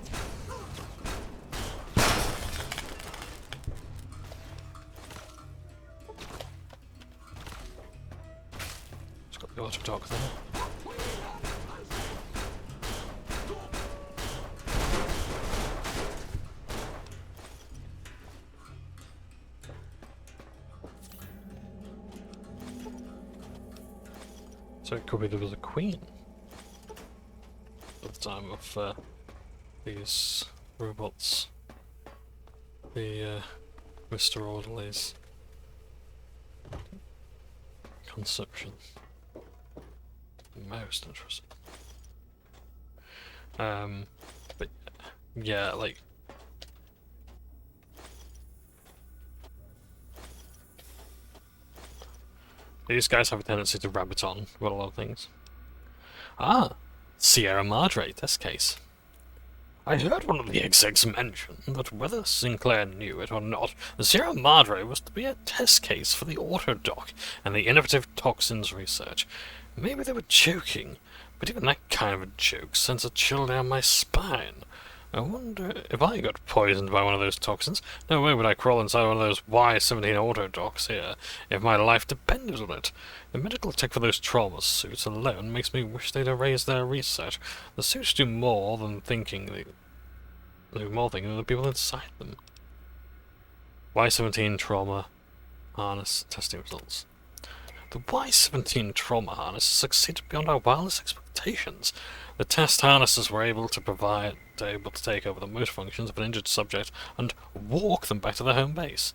S1: The auto-dock there. So it could be there was a queen at the time of these robots. The Mr. Orderly's conception. Most interesting. But yeah, like these guys have a tendency to rabbit on about a lot of things. Ah, Sierra Madre test case. I heard one of the execs mention that whether Sinclair knew it or not, the Sierra Madre was to be a test case for the autodock and the innovative toxins research. Maybe they were joking, But even that kind of a joke sends a chill down my spine. I wonder if I got poisoned by one of those toxins. No way would I crawl inside one of those Y-17 auto docks here if my life depended on it. The medical tech for those trauma suits alone makes me wish they'd erase their research. The suits do more than thinking. They do more thinking than the people inside them. Y-17 trauma harness testing results. The Y-17 trauma harness succeeded beyond our wildest expectations. The test harnesses were able to take over the motor functions of an injured subject and walk them back to their home base.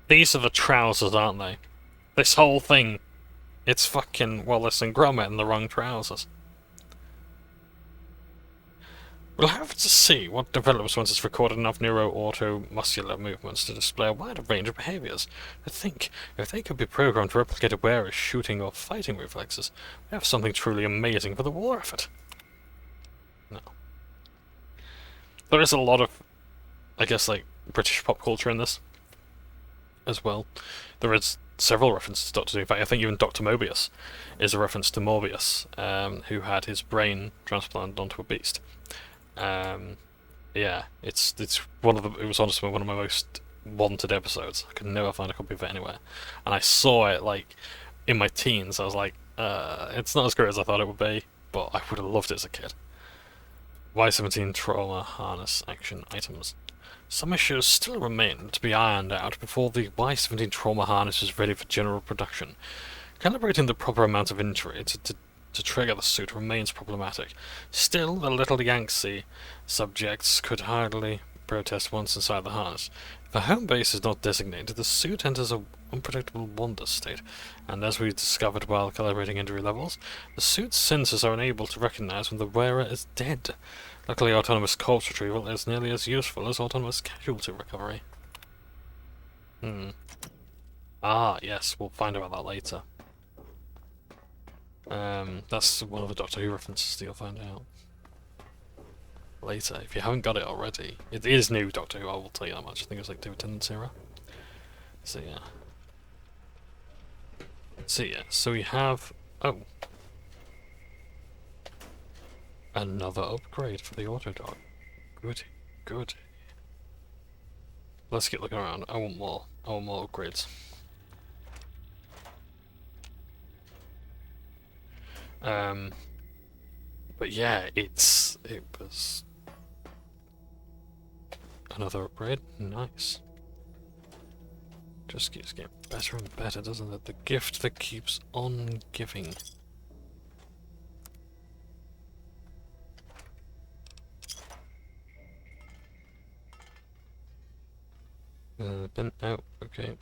S1: These are the trousers, aren't they? This whole thing, it's fucking Wallace and Gromit in the wrong trousers. We'll have to see what develops once it's recorded enough neuro-auto-muscular movements to display a wider range of behaviours. I think, if they could be programmed to replicate a wearer's shooting or fighting reflexes, we have something truly amazing for the war effort. No. There is a lot of, I guess, like, British pop culture in this, as well. There is several references to Doctor Who. In fact, I think even Dr. Mobius is a reference to Morbius, who had his brain transplanted onto a beast. Yeah, it was honestly one of my most wanted episodes. I could never find a copy of it anywhere, and I saw it like in my teens. I was like, it's not as great as I thought it would be, but I would have loved it as a kid. Y-17 trauma harness action items. Some issues still remain to be ironed out before the Y-17 trauma harness is ready for general production. Calibrating the proper amount of injury to trigger the suit remains problematic. Still, the little Yangtze subjects could hardly protest once inside the harness. If a home base is not designated, the suit enters an unpredictable wonder state, and as we discovered while calibrating injury levels, the suit's sensors are unable to recognize when the wearer is dead. Luckily, autonomous corpse retrieval is nearly as useful as autonomous casualty recovery. Ah, yes, we'll find out about that later. That's one of the Doctor Who references that you'll find out later. If you haven't got it already, it is new Doctor Who, I will tell you that much. I think it was like David Tennant's era. So yeah. So we have another upgrade for the auto dock. Good. Let's get looking around. I want more upgrades. But yeah, it was another upgrade. Nice. Just keeps getting better and better, doesn't it? The gift that keeps on giving. Bent out, okay.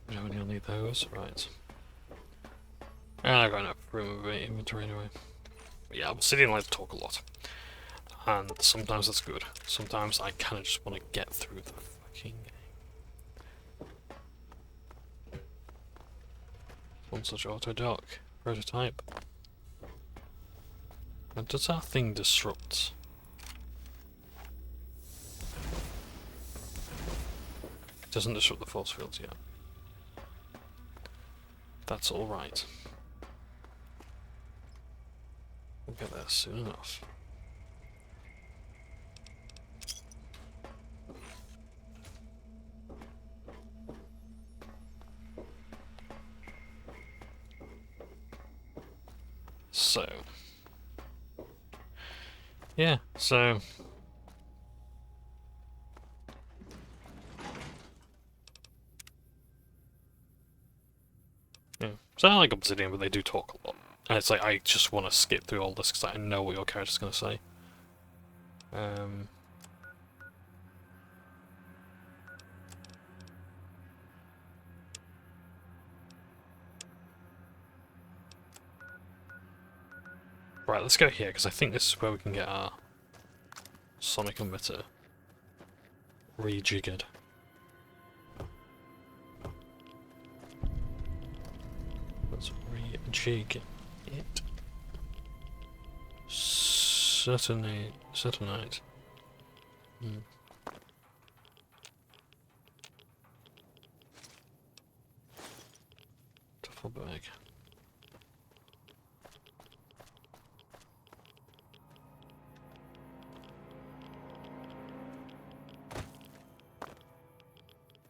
S1: You'll need those, right. I've got enough room in inventory anyway. But yeah, Obsidian likes to talk a lot. And sometimes that's good. Sometimes I kinda just want to get through the fucking game. One such auto dock. Prototype. And does our thing disrupt? It doesn't disrupt the force fields yet. That's alright. We'll get there soon enough. So. Yeah, so. Yeah. So I like Obsidian, but they do talk a lot. And it's like, I just want to skip through all this because I know what your character's going to say. Right, let's go here, because I think this is where we can get our sonic emitter rejiggered. Let's rejig it. Cetonite. duffel bag.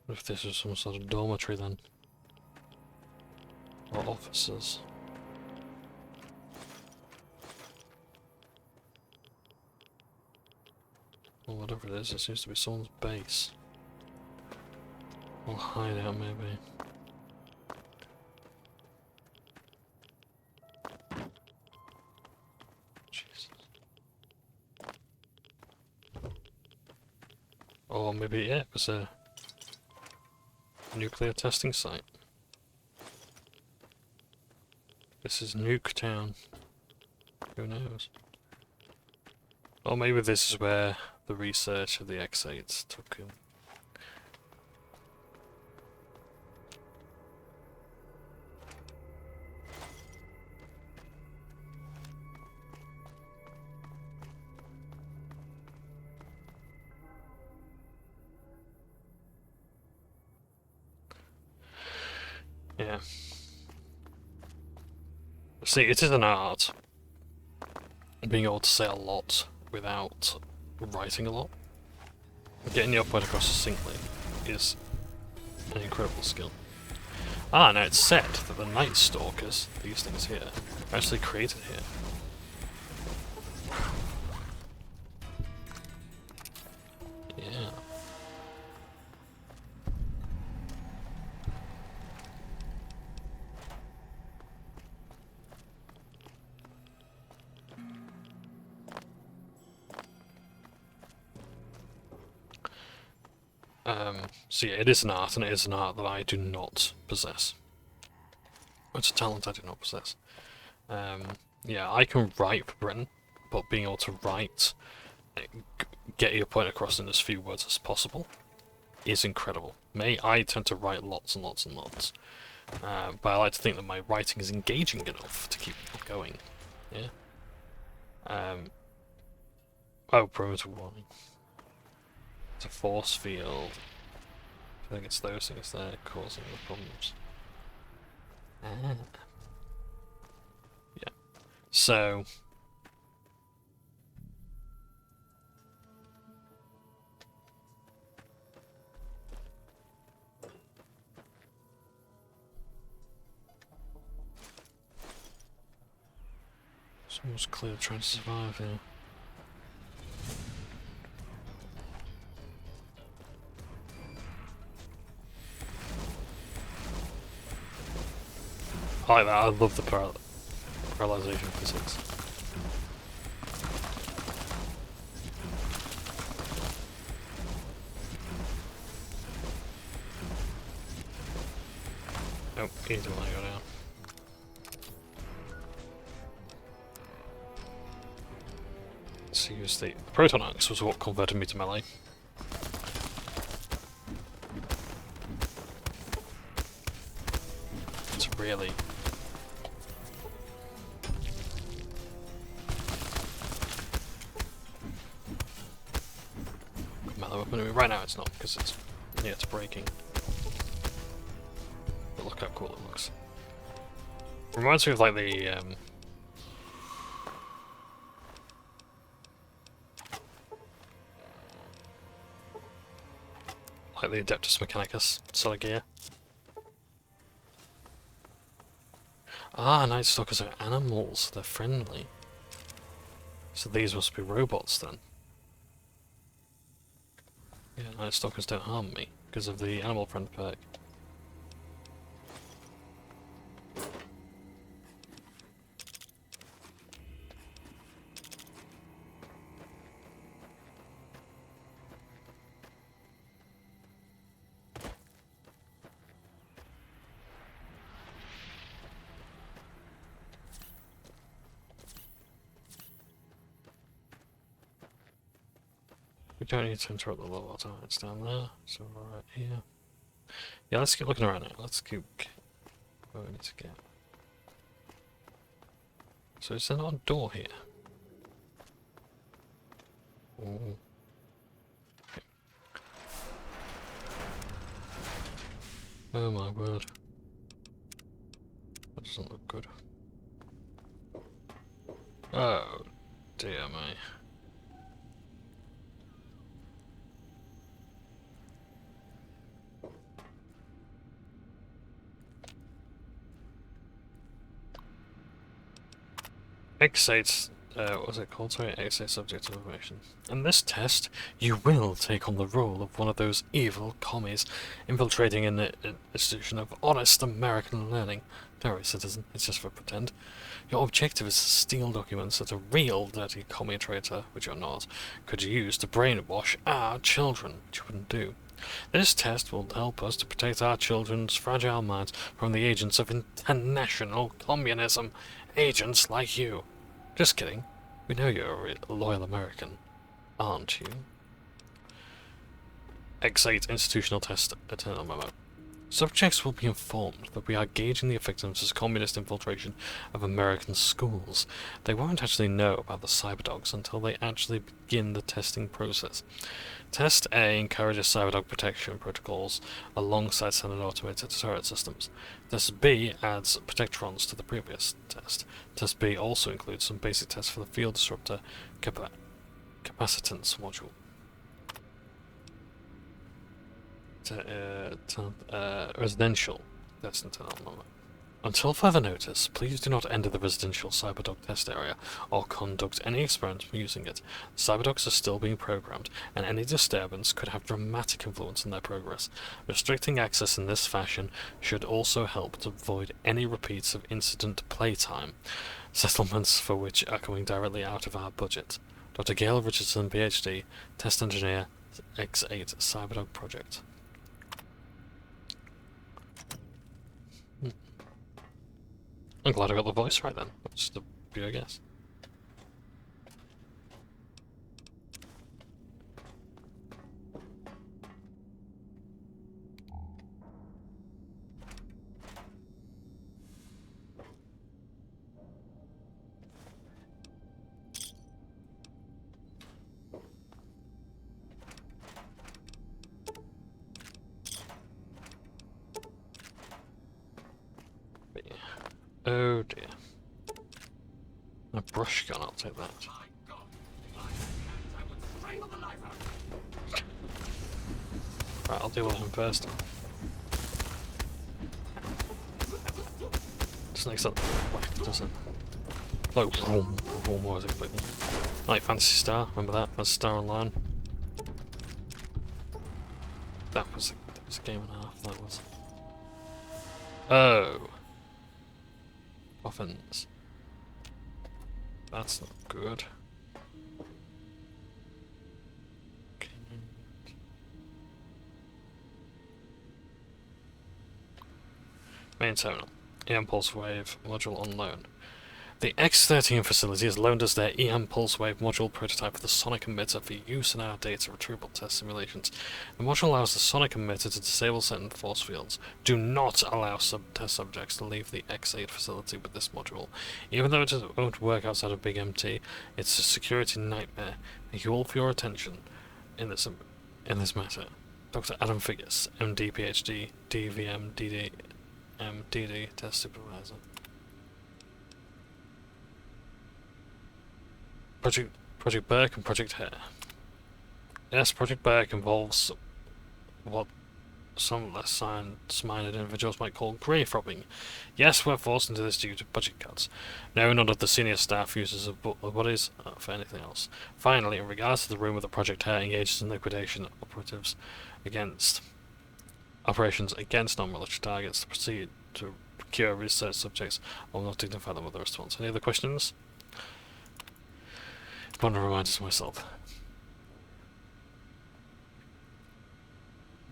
S1: What if this is some sort of dormitory then? Or offices? Or whatever it is, it seems to be someone's base. Or hideout maybe. Jesus. Or maybe it was a nuclear testing site. This is Nuke Town. Who knows? Or maybe this is where the research of the X8s took him. Yeah. See, it is an art. Being able to say a lot without writing a lot. Getting your point across succinctly is an incredible skill. Ah, now it's said that the Night Stalkers, these things here, are actually created here. Yeah. So yeah, it is an art, and it is an art that I do not possess. It's a talent I do not possess. Yeah, I can write for Britain, but being able to write, get your point across in as few words as possible, is incredible. I tend to write lots and lots and lots, but I like to think that my writing is engaging enough to keep going. Yeah. Oh, perimeter warning. It's a force field. I think it's those things there causing the problems. Yeah. So... Someone's clearly trying to survive here. I like that, I love the parallelization physics. Oh, he didn't want to go down. Let's use the Proton Axe was what converted me to melee. It's really... melee weapon. I mean, right now it's not, because it's... yeah, it's breaking. But look how cool it looks. Reminds me of like the... like the Adeptus Mechanicus sort of gear. Ah, Night Stalkers are animals, they're friendly. So these must be robots then. Yeah, Night Stalkers don't harm me, because of the animal friend perk. We don't need to interrupt the level time, it's down there, so we're right here. Yeah, let's keep looking around now, let's keep where we need to get. So is there not a door here? Ooh. Okay. Oh my word. That doesn't look good. Oh, dear me. X8, what's it called? Sorry, X8 subject information. In this test, you will take on the role of one of those evil commies infiltrating an institution of honest American learning. Don't worry, citizen, it's just for pretend. Your objective is to steal documents that a real dirty commie traitor, which you're not, could use to brainwash our children, which you wouldn't do. This test will help us to protect our children's fragile minds from the agents of international communism. Agents like you. Just kidding. We know you're a loyal American, aren't you? X8 institutional test eternal memo. Subjects will be informed that we are gauging the effectiveness of communist infiltration of American schools. They won't actually know about the cyberdogs until they actually begin the testing process. Test A encourages cyberdog protection protocols alongside standard automated turret systems. Test B adds protectrons to the previous test. Test B also includes some basic tests for the field disruptor capacitance module. Residential test internal memo. Until further notice, please do not enter the residential cyberdog test area or conduct any experiments using it. Cyberdogs are still being programmed, and any disturbance could have dramatic influence on their progress. Restricting access in this fashion should also help to avoid any repeats of incident playtime, settlements for which are coming directly out of our budget. Dr. Gail Richardson, PhD, Test Engineer, X8 Cyberdog Project. I'm glad I got the voice right then. That's just a pure guess. Oh dear. A brush gun, I'll take that. Right, I'll deal with him first. Snake's up, doesn't it? Like, vroom, vroom, what was it completely? Like Fantasy Star, remember that? Fantasy Star Online? That was a game and a half, that was. Oh. Coffins. That's not good. Main terminal. E-Impulse Wave module on loan. The X-13 facility has loaned us their E-Impulse Wave module prototype for the sonic emitter for use in our data retrieval test simulations. The module allows the sonic emitter to disable certain force fields. Do not allow test subjects to leave the X8 facility with this module. Even though it won't work outside of Big MT, it's a security nightmare. Thank you all for your attention in this matter. Dr. Adam Figgis, MD, PhD, DVM, DD, MDD, test supervisor. Project Burke and Project Hare. Yes, Project Burke involves what some less science-minded individuals might call grave robbing. Yes, we're forced into this due to budget cuts. No, none of the senior staff uses bodies for anything else. Finally, in regards to the rumour that Project Hare engages in liquidation operations against non-military targets to proceed to procure research subjects, I will not dignify them with a response. Any other questions? One reminder to myself.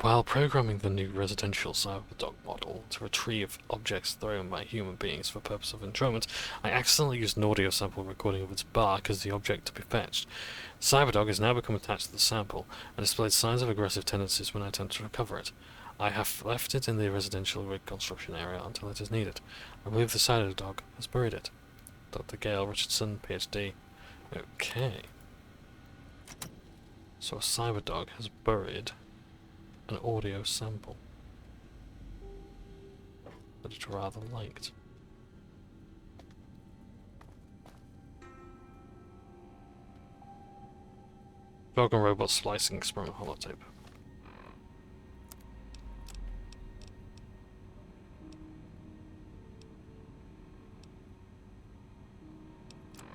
S1: While programming the new residential cyberdog model to retrieve objects thrown by human beings for purpose of enjoyment, I accidentally used an audio sample recording of its bark as the object to be fetched. Cyberdog has now become attached to the sample and displayed signs of aggressive tendencies when I attempt to recover it. I have left it in the residential reconstruction area until it is needed. I believe the cyberdog has buried it. Dr. Gail Richardson, PhD. Okay. So a cyberdog has buried an audio sample that it rather liked. Dog and robot splicing experiment holotape.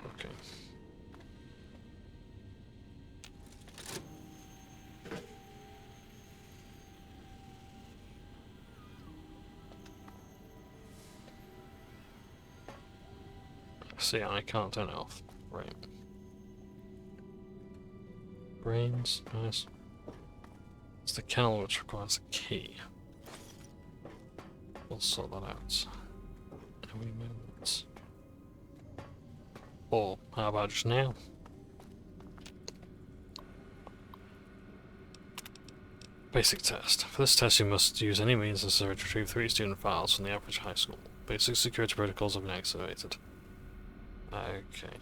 S1: Okay. See, I can't turn it off. Right. Brains, nice. It's the kennel which requires a key. We'll sort that out. Any moments? Or how about just now? Basic test. For this test you must use any means necessary to retrieve 3 student files from the average high school. Basic security protocols have been activated. Okay.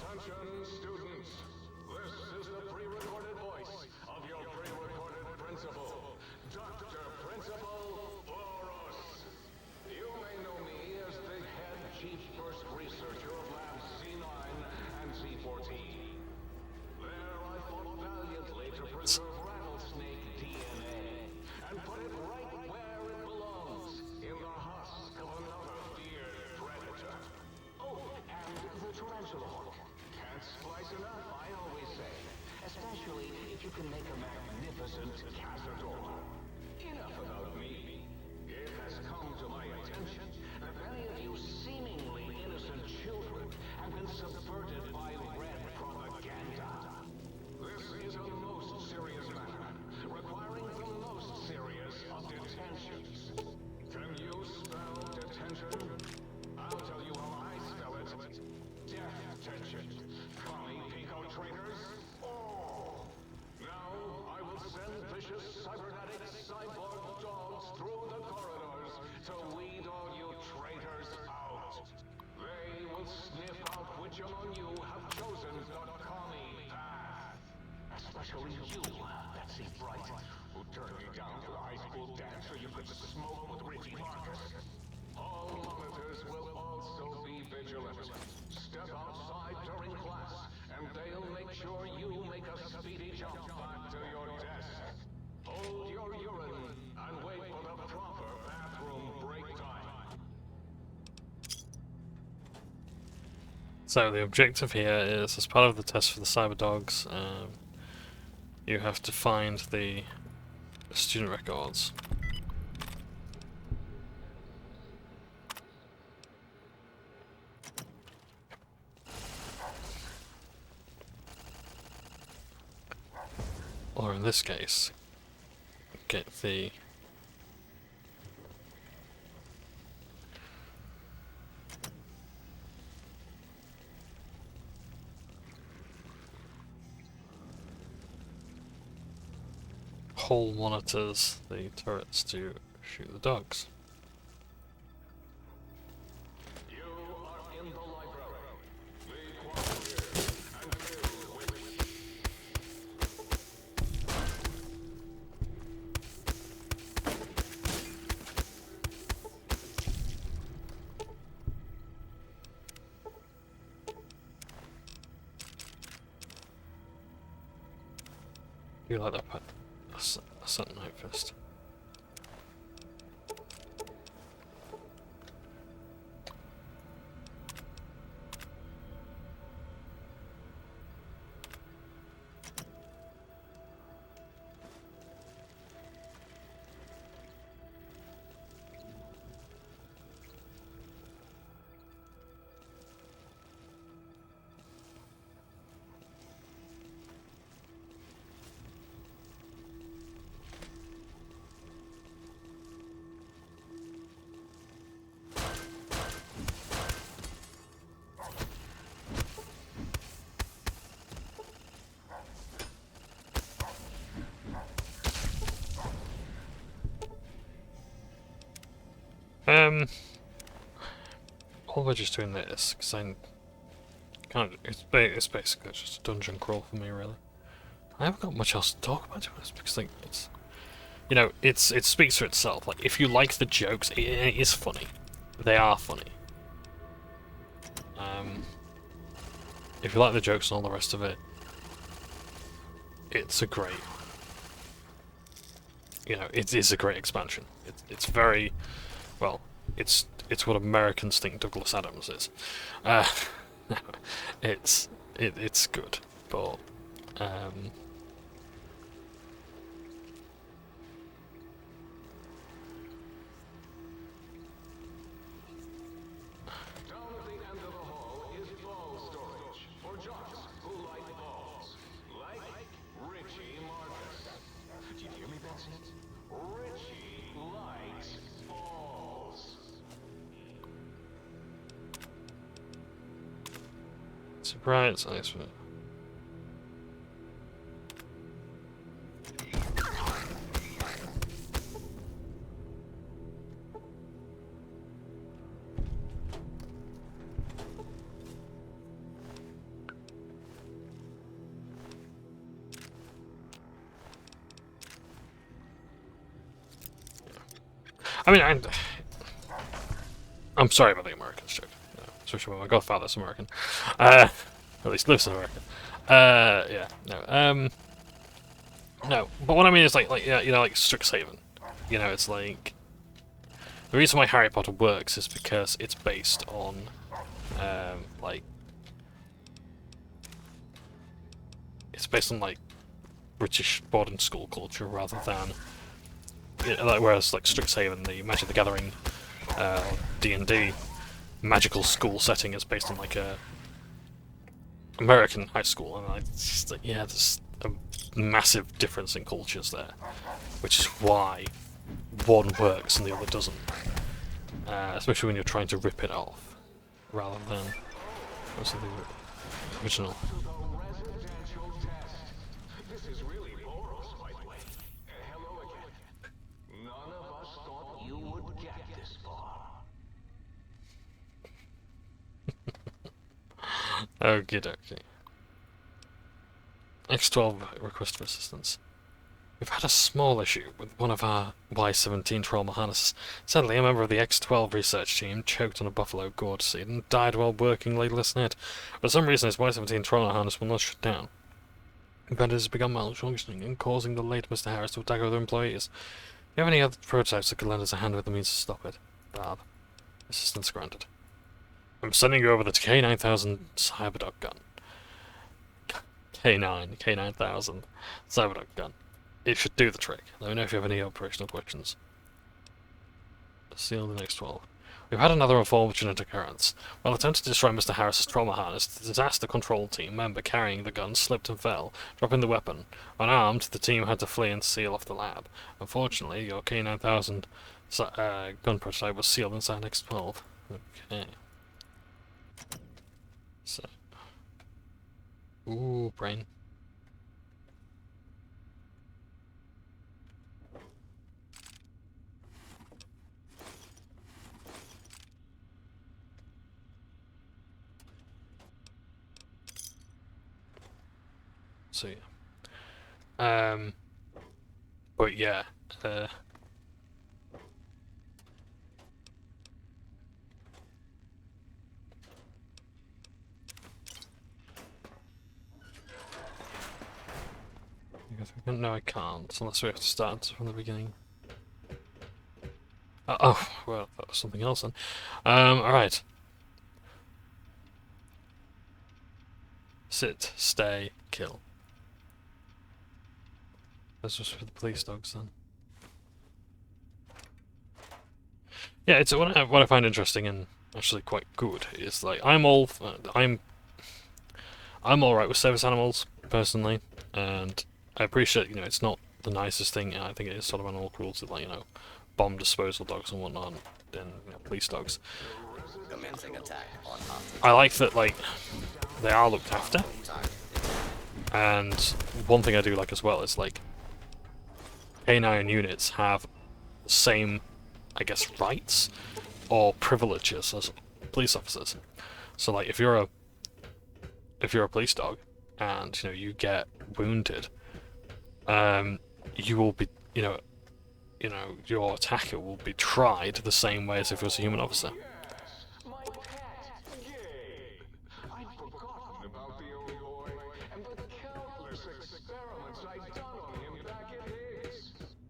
S9: Attention, students. This is the pre-recorded voice of your pre-recorded principal, Dr. Principal Boros. You may know me as the head chief first researcher of Labs C9 and C14. There I fought valiantly to preserve rattlesnake DNA and put it right where it belongs, in the husk of another feared predator. Oh, and the tarantula hook. Can't splice enough, I always say. Especially if you can make a magnificent cazador. Enough about me. It has come to my attention that many of you seemingly innocent children have been subverted by red propaganda. This is a most serious matter, requiring the most serious of detentions. Can you spell detention? I'll tell you how I spell it. Death-tension. Commie Pico traitors? Oh! Now I will send vicious cybernetic cyborg dogs through the corridors to weed all you traitors out. They will sniff out which among you have chosen the commie path. Especially you, Betsy Bright, who turned me down to the high school dance so you could smoke with Richie Marcus. All monitors will also be vigilant. Step outside during class, and they'll make sure you make a speedy jump back to your desk. Hold your urine and wait for the proper bathroom break time.
S1: So the objective here is, as part of the test for the cyber dogs, you have to find the student records. Or in this case, get the hall monitors the turrets to shoot the dogs.
S9: You are in the library. Be quiet and filled with
S1: You like that part? That's that night first. While we're just doing this, because I can't. It's basically just a dungeon crawl for me, really. I haven't got much else to talk about to this because like it's you know, it speaks for itself. Like, if you like the jokes, it is funny. They are funny. If you like the jokes and all the rest of it, it's a great, you know, it is a great expansion. It's very, well, it's what Americans think Douglas Adams is. It's good, but surprise, nice one. I mean, I'm sorry about the Americans joke, especially when my godfather's American. At least lives in America. Yeah, no, no. But what I mean is like yeah, you know, like Strixhaven. You know, it's like the reason why Harry Potter works is because it's based on like it's based on like British boarding school culture rather than. Whereas, like, Strixhaven, the Magic the Gathering, D&D magical school setting is based on, like, a American high school, and it's just like, yeah, there's a massive difference in cultures there, which is why one works and the other doesn't. Especially when you're trying to rip it off, rather than what's the original. Okie dokie. X12 request for assistance. We've had a small issue with one of our Y-17 trauma harnesses. Sadly, a member of the X12 research team choked on a buffalo gourd seed and died while working legless net. For some reason, his Y-17 trauma harness will not shut down. The vendor has begun malfunctioning and causing the late Mr. Harris to attack other employees. Do you have any other prototypes that could lend us a hand with the means to stop it? Barb. Assistance granted. I'm sending you over the K9000 Cyberduck gun. K9000 Cyberduck gun. It should do the trick. Let me know if you have any operational questions. Seal the next 12. We've had another unfortunate occurrence. While attempting to destroy Mr. Harris's trauma harness, the disaster control team member carrying the gun slipped and fell, dropping the weapon. Unarmed, the team had to flee and seal off the lab. Unfortunately, your K9000 gun prototype was sealed inside X12. Okay. So. Ooh, brain. So yeah. But yeah, no, I can't, unless we have to start from the beginning. Oh, well, that was something else then. Alright. Sit, stay, kill. That's just for the police dogs then. Yeah, it's what I find interesting and actually quite good is like I'm all right with service animals personally, and I appreciate, you know, it's not the nicest thing. I think it is sort of animal cruelty, like, you know, bomb disposal dogs and whatnot, and you know, police dogs.
S12: Commencing attack on hostage.
S1: I like that, like, they are looked after. And one thing I do like as well is, like, K9 units have the same, I guess, rights or privileges as police officers. So, like, if you're a police dog and, you know, you get wounded, you will be, you know, you know, your attacker will be tried the same way as if it was a human officer.
S9: My pet, Gabe. I'd forgotten about the old boy and the countless experiments I'd done on him back at Higgs.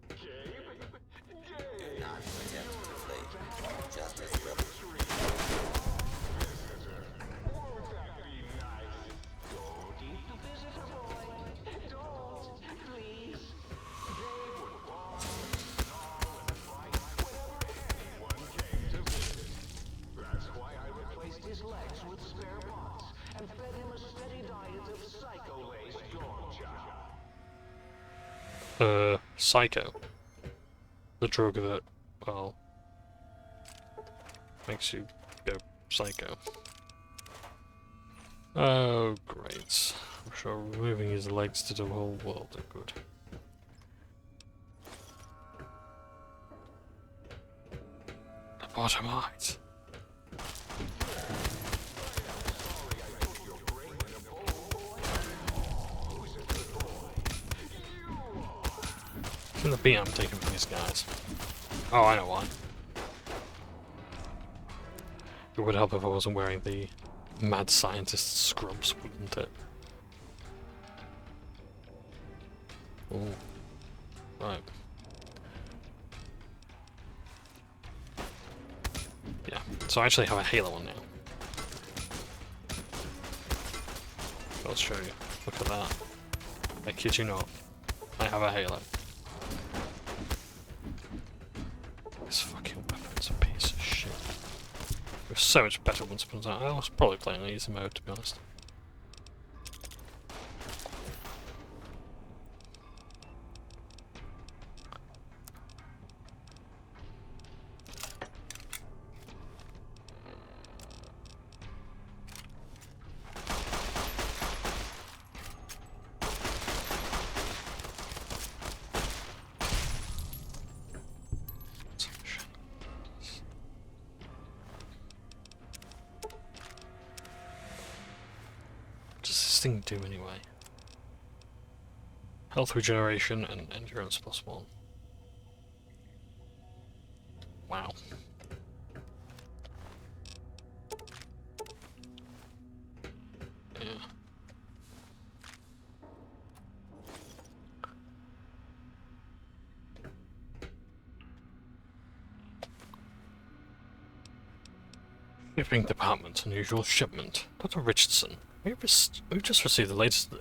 S9: Gabe?
S12: Do not attempt to flee. Justice will.
S9: Won't that be nice? Don't eat the visitor boy. Don't, please. Gabe would bark, snarl, and fight whenever anyone came to visit. That's why I replaced his legs with spare parts and fed him a steady diet of psycho-laced dog chow.
S1: Psycho. The drug that, well, makes you go psycho. Oh, great. I'm sure removing his legs to do a whole world of good. The bottom right. From the beat I'm taking from these guys. Oh, I know why. It would help if I wasn't wearing the mad scientist scrubs, wouldn't it? Ooh. Right. Yeah, so I actually have a Halo on now. I'll show you. Look at that. I kid you not. I have a Halo. This fucking weapon's a piece of shit. It was so much better once upon a time. I was probably playing on easy mode, to be honest. Thing do anyway? Health regeneration and endurance +1. Wow. Yeah. Shipping department, unusual shipment. Dr. Richardson. We've just received the latest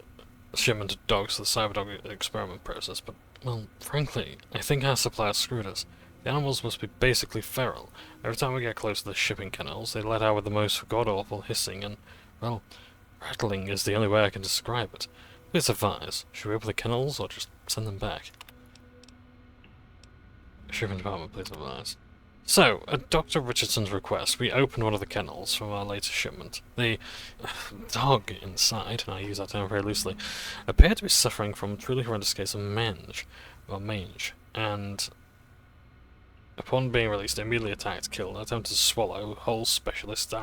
S1: shipment of dogs to the Cyberdog experiment process, but, well, frankly, I think our supplier screwed us. The animals must be basically feral. Every time we get close to the shipping canals, they let out with the most god-awful hissing and, well, rattling is the only way I can describe it. Please advise, should we open the kennels or just send them back? Shipping department, please advise. So, at Dr. Richardson's request, we opened one of the kennels from our latest shipment. The dog inside, and I use that term very loosely, appeared to be suffering from a truly horrendous case of mange, and upon being released, immediately attacked, killed, and attempted to swallow whole specialist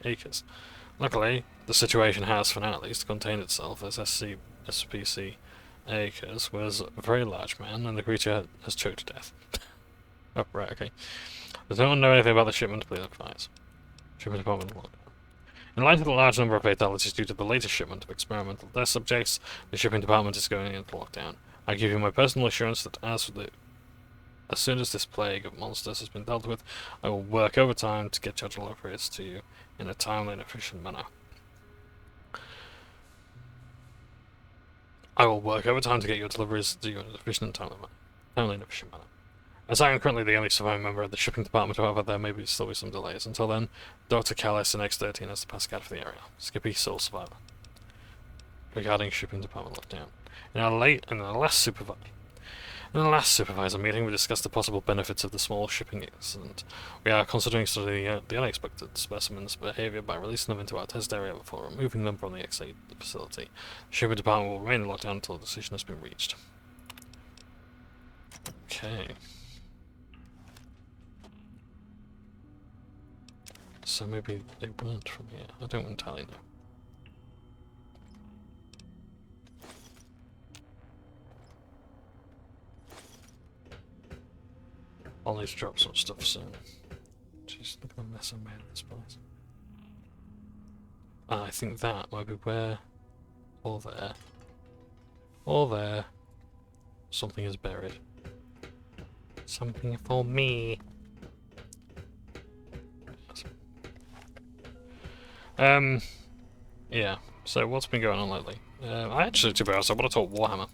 S1: acres. Luckily, the situation has, for now at least, contained itself as SPC acres was a very large man, and the creature has choked to death. Oh, right, okay. Does no one know anything about the shipment? Please advise. Shipment department lockdown. In light of the large number of fatalities due to the latest shipment of experimental test subjects, the shipping department is going into lockdown. I give you my personal assurance that as soon as this plague of monsters has been dealt with, I will work overtime to get your deliveries to you in a timely and efficient manner. I will work overtime to get your deliveries to you in an efficient and timely and efficient manner. As I am currently the only surviving member of the shipping department, however, there may still be some delays. Until then, Dr. Callis and X-13 has to pass a for the area. Skippy, sole survivor. Regarding shipping department lockdown. In the last supervisor meeting, we discussed the possible benefits of the small shipping incident. We are considering studying the unexpected specimens' behavior by releasing them into our test area before removing them from the X8 facility. The shipping department will remain in lockdown until a decision has been reached. Okay. So maybe they weren't from here. I don't entirely know. I'll need to drop some stuff soon. Just look at the mess I made of this place. I think that might be where, or there, something is buried. Something for me. Yeah, so what's been going on lately? I actually, to be honest, I want to talk Warhammer.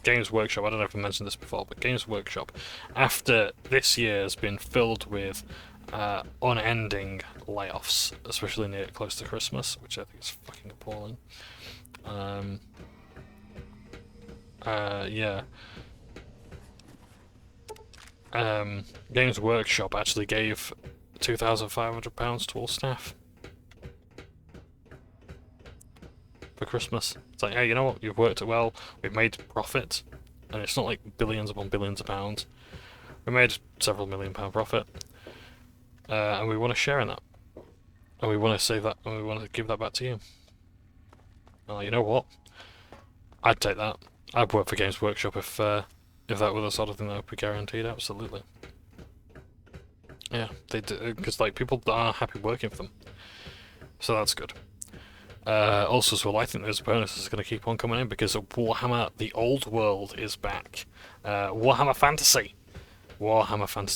S1: Games Workshop, I don't know if I mentioned this before, but Games Workshop, after this year has been filled with unending layoffs, especially near close to Christmas, which I think is fucking appalling. Yeah. Games Workshop actually gave £2,500 to all staff for Christmas. It's like, hey, you know what? You've worked it well. We've made profit, and it's not like billions upon billions of pounds. We made several £1 million profit, and we want to share in that, and we want to save that, and we want to give that back to you. You know what? I'd take that. I'd work for Games Workshop if that were the sort of thing that would be guaranteed. Absolutely. Yeah, they do, because like people are happy working for them, so that's good. Also, as well, I think those bonuses are going to keep on coming in because Warhammer: The Old World is back. Warhammer Fantasy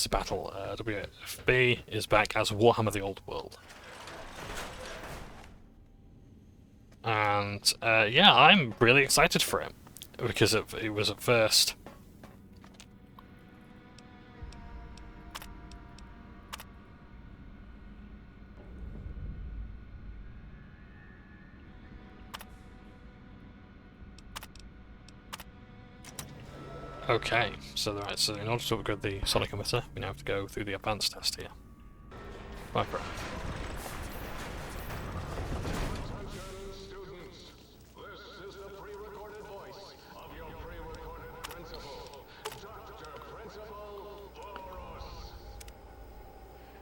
S1: Battle WFB is back as Warhammer: The Old World. And yeah, I'm really excited for it because it was at first. Okay, so in order to upgrade the sonic emitter, we now have to go through the advanced test here. Bye, bro.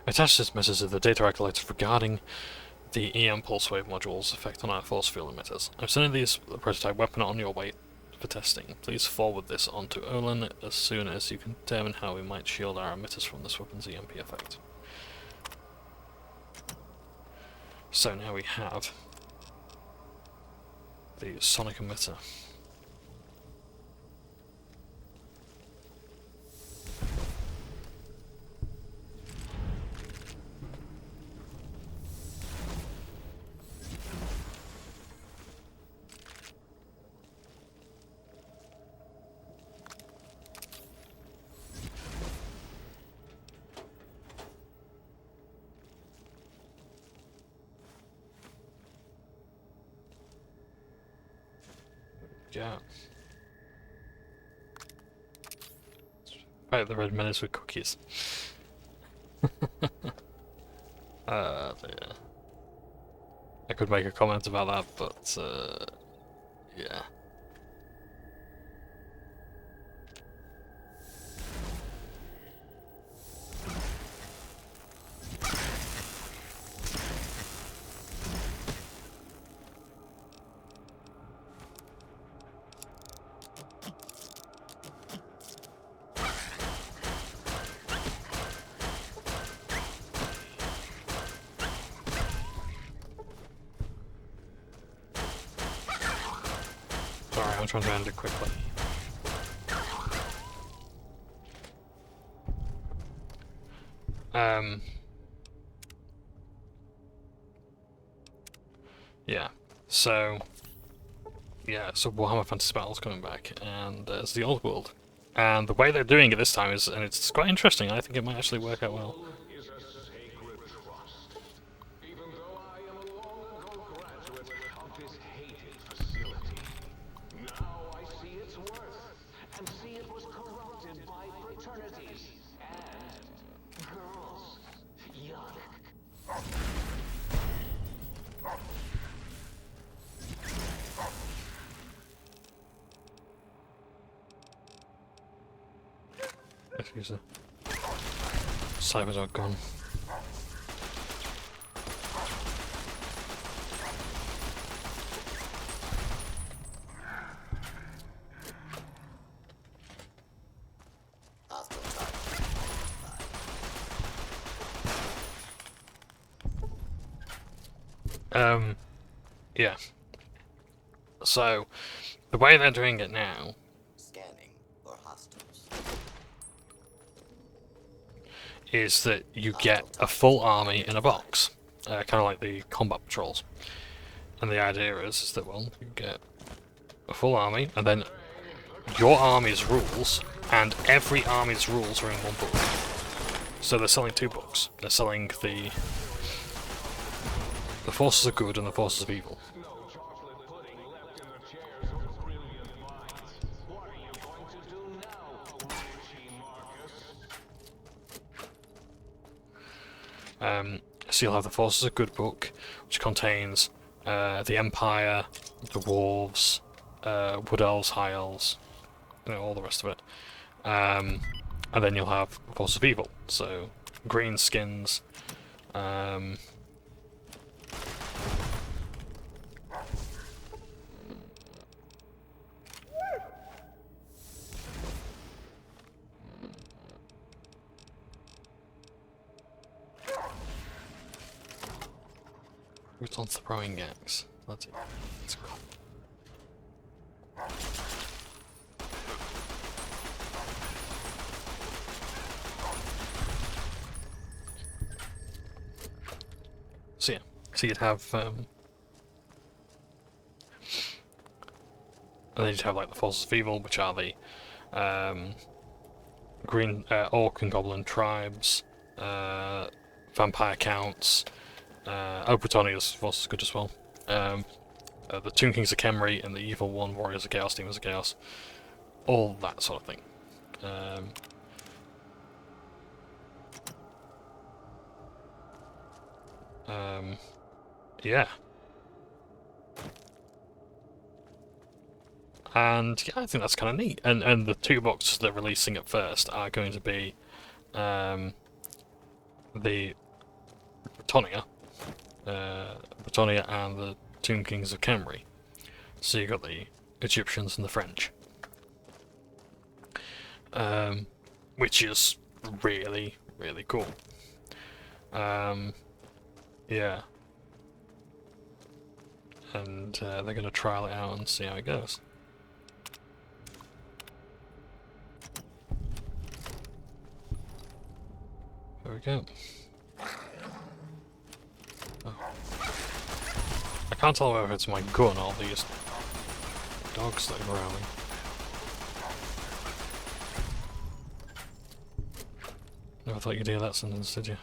S1: Attached to this message is the data I collected regarding the EM pulse wave module's effect on our force field emitters. I'm sending these prototype weapon on your way for testing. Please forward this on to Olin as soon as you can determine how we might shield our emitters from this weapon's EMP effect. So now we have the sonic emitter. Yeah. Fight the red menace with cookies. Yeah. I could make a comment about that, but yeah. I'm trying to end it quickly. Yeah. So Warhammer Fantasy Battle's coming back, and it's the Old World. And the way they're doing it this time is, and it's quite interesting. I think it might actually work out well. Use a Cyberdog gun. Yeah. So, the way they're doing it now...
S12: Scanning for hostiles.
S1: is that you get a full army in a box. Kind of like the combat patrols. And the idea is that, well, you get a full army, and then your army's rules, and every army's rules are in one book. So they're selling 2 books. They're selling the forces of good and the forces of evil. So you'll have the Forces of Good book, which contains the Empire, the Dwarves, Wood Elves, High Elves, all the rest of it. And then you'll have Forces of Evil, so green skins, who's on throwing axe? That's it. That's cool. So yeah, so you'd have, and then you'd have like the Forces of Evil, which are the green orc and goblin tribes, vampire counts, Bretonia's Forces of Good as well, the Tomb Kings of Khemri and the Evil One, Warriors of Chaos, Demons of Chaos, all that sort of thing. Yeah. And yeah, I think that's kind of neat. And the 2 books they're releasing at first are going to be the Bretonia and the Tomb Kings of Khemri. So you got the Egyptians and the French, which is really, really cool. Yeah. And they're going to trial it out and see how it goes. There we go. Oh. I can't tell whether it's my gun or these dogs that are growling. Never thought you'd hear that sentence, did you?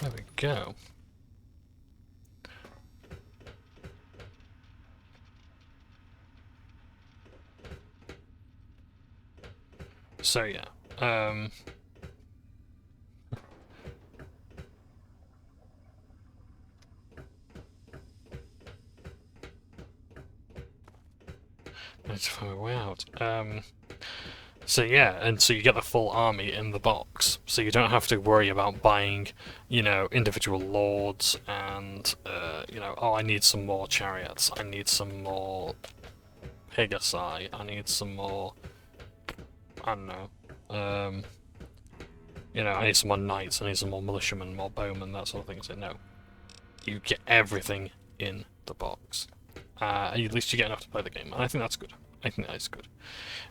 S1: There we go. So yeah, let's find a way out. So yeah, and so you get the full army in the box, so you don't have to worry about buying, individual lords and, oh, I need some more chariots, I need some more Pegasi, I need some more, I don't know, I need some more knights, I need some more militiamen, more bowmen, that sort of thing. So no, you get everything in the box. At least you get enough to play the game, and I think that's good. I think that is good.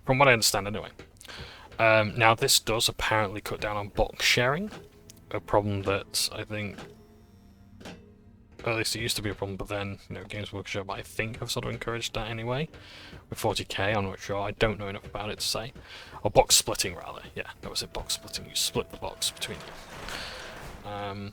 S1: From what I understand, anyway. Now, this does apparently cut down on box sharing, a problem that I think, or at least it used to be a problem, but then, Games Workshop, I think, have sort of encouraged that anyway. With 40k, I'm not sure. I don't know enough about it to say. Or box splitting, rather. Yeah, that was it, box splitting. You split the box between you.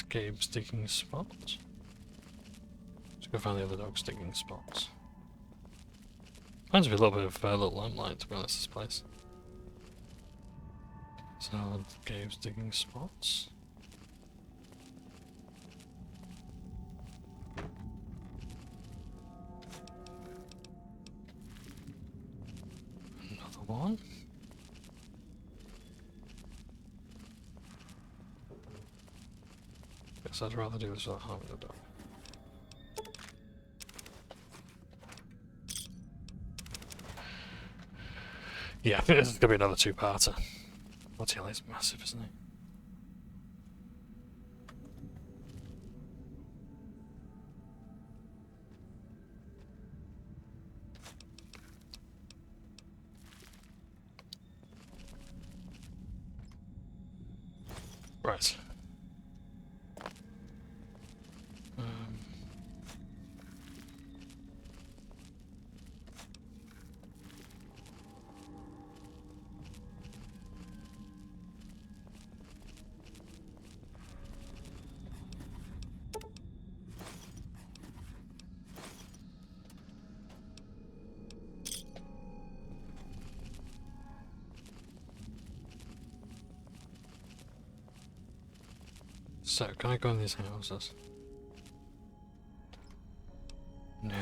S1: Gabe's digging spot. Let's go find the other dog's digging spots. Reminds me a little bit of Little Limelight, to be honest, this place. So, Gabe's digging spots. Another one. Guess I'd rather do this without harming the dog. Yeah, I think this is going to be another two-parter. Bloody hell, he's massive, isn't he? Right. So, can I go in these houses? No.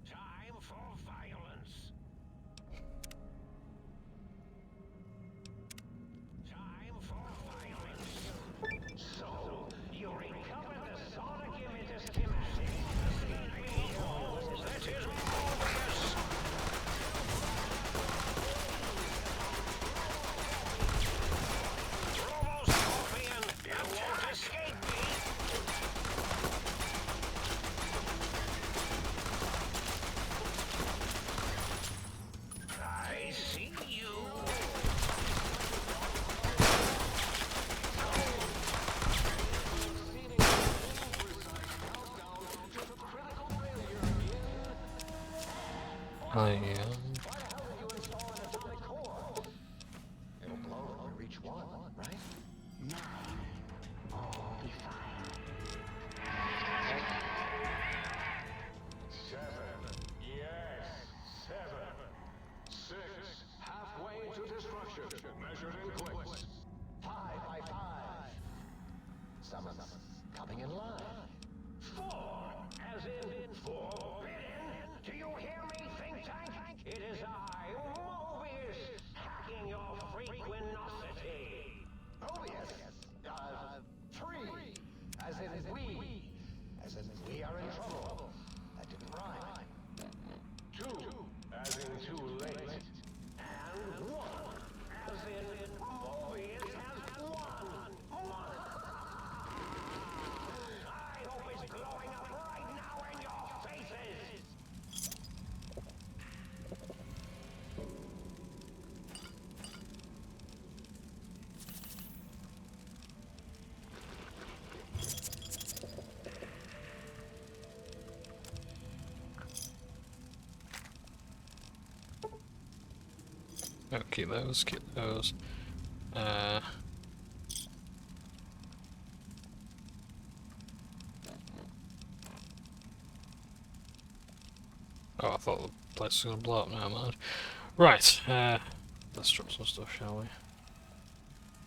S5: Time for violence. Time for violence. So, you recovered the sonic emitter schematic. That is marvelous. Robo Scorpion, you won't escape me. I see you.
S1: I am.
S6: It'll blow when we reach 1, right?
S7: 9. All be fine.
S9: 7. Yes. 7. 6. Halfway to destruction. Measured in clicks.
S6: 5 by 5. Someone's coming in line.
S5: 4, as in forbidden. Do you hear me, think tank? It is I, Mobius, hacking your freaquinosity.
S6: Oh yes. 3. As in we. As in we are in trouble. That didn't rhyme.
S9: 2. As in too late.
S5: And 1, as in Mobius has won. I hope it's glowing up right now in your faces.
S1: Oh, keep those, keep those. Oh, I thought the place was gonna blow up now, man. Right, let's drop some stuff, shall we?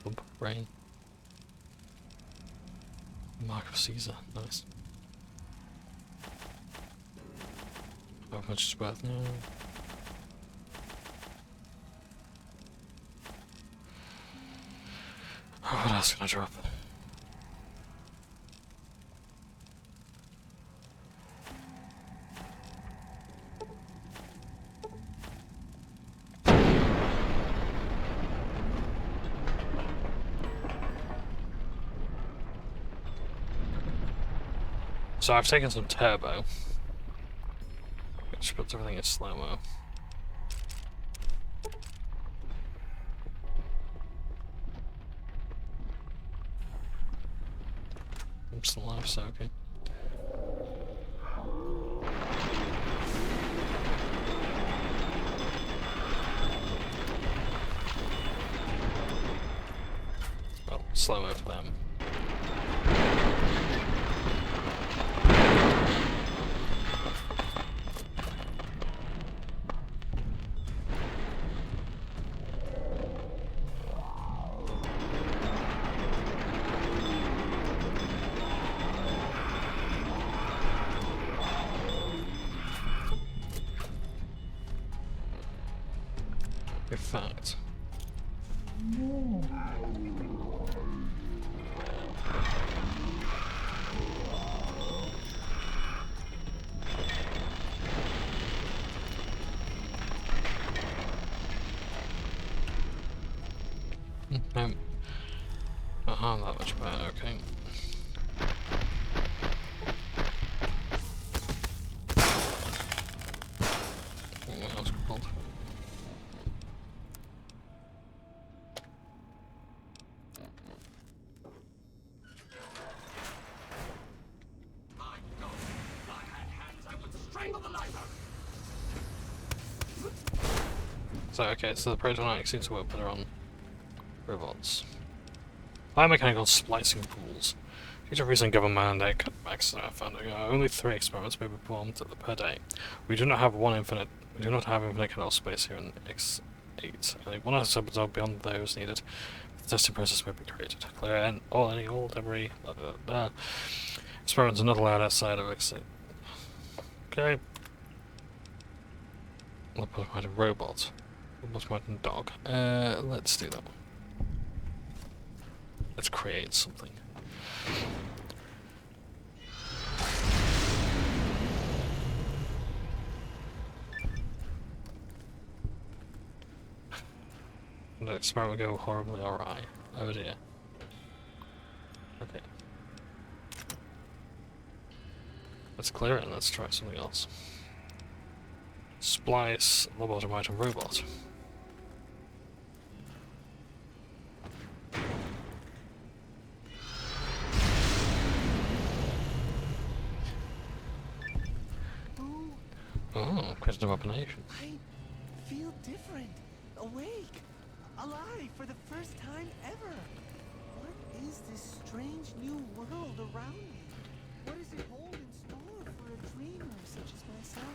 S1: Bump, rain. Mark of Caesar, nice. How much is worth now? Oh, what else can I drop? So I've taken some turbo, which puts everything in slow-mo. Some life soaking. slower for them. In fact, no, not harm that much better, okay. What else called? So, okay, so the protonite seems to work better on robots. Biomechanical splicing pools. Due to recent government cutbacks that I found, only 3 experiments may be performed per day. We do not have infinite kernel space here in X8. Only one subzone beyond those needed. The testing process may be created. Clear any old debris. Blah, blah, blah. Experiments are not allowed outside of X8. Okay. Automated robot. Automated dog. Let's do that one. Let's create something. The experiment will go horribly awry. Oh dear. Okay. Let's clear it and let's try something else. Splice lobotomite robot. Oh, question of operation.
S13: I feel different, awake, alive for the first time ever. What is this strange new world around me? What does it hold in store for a dreamer such as myself?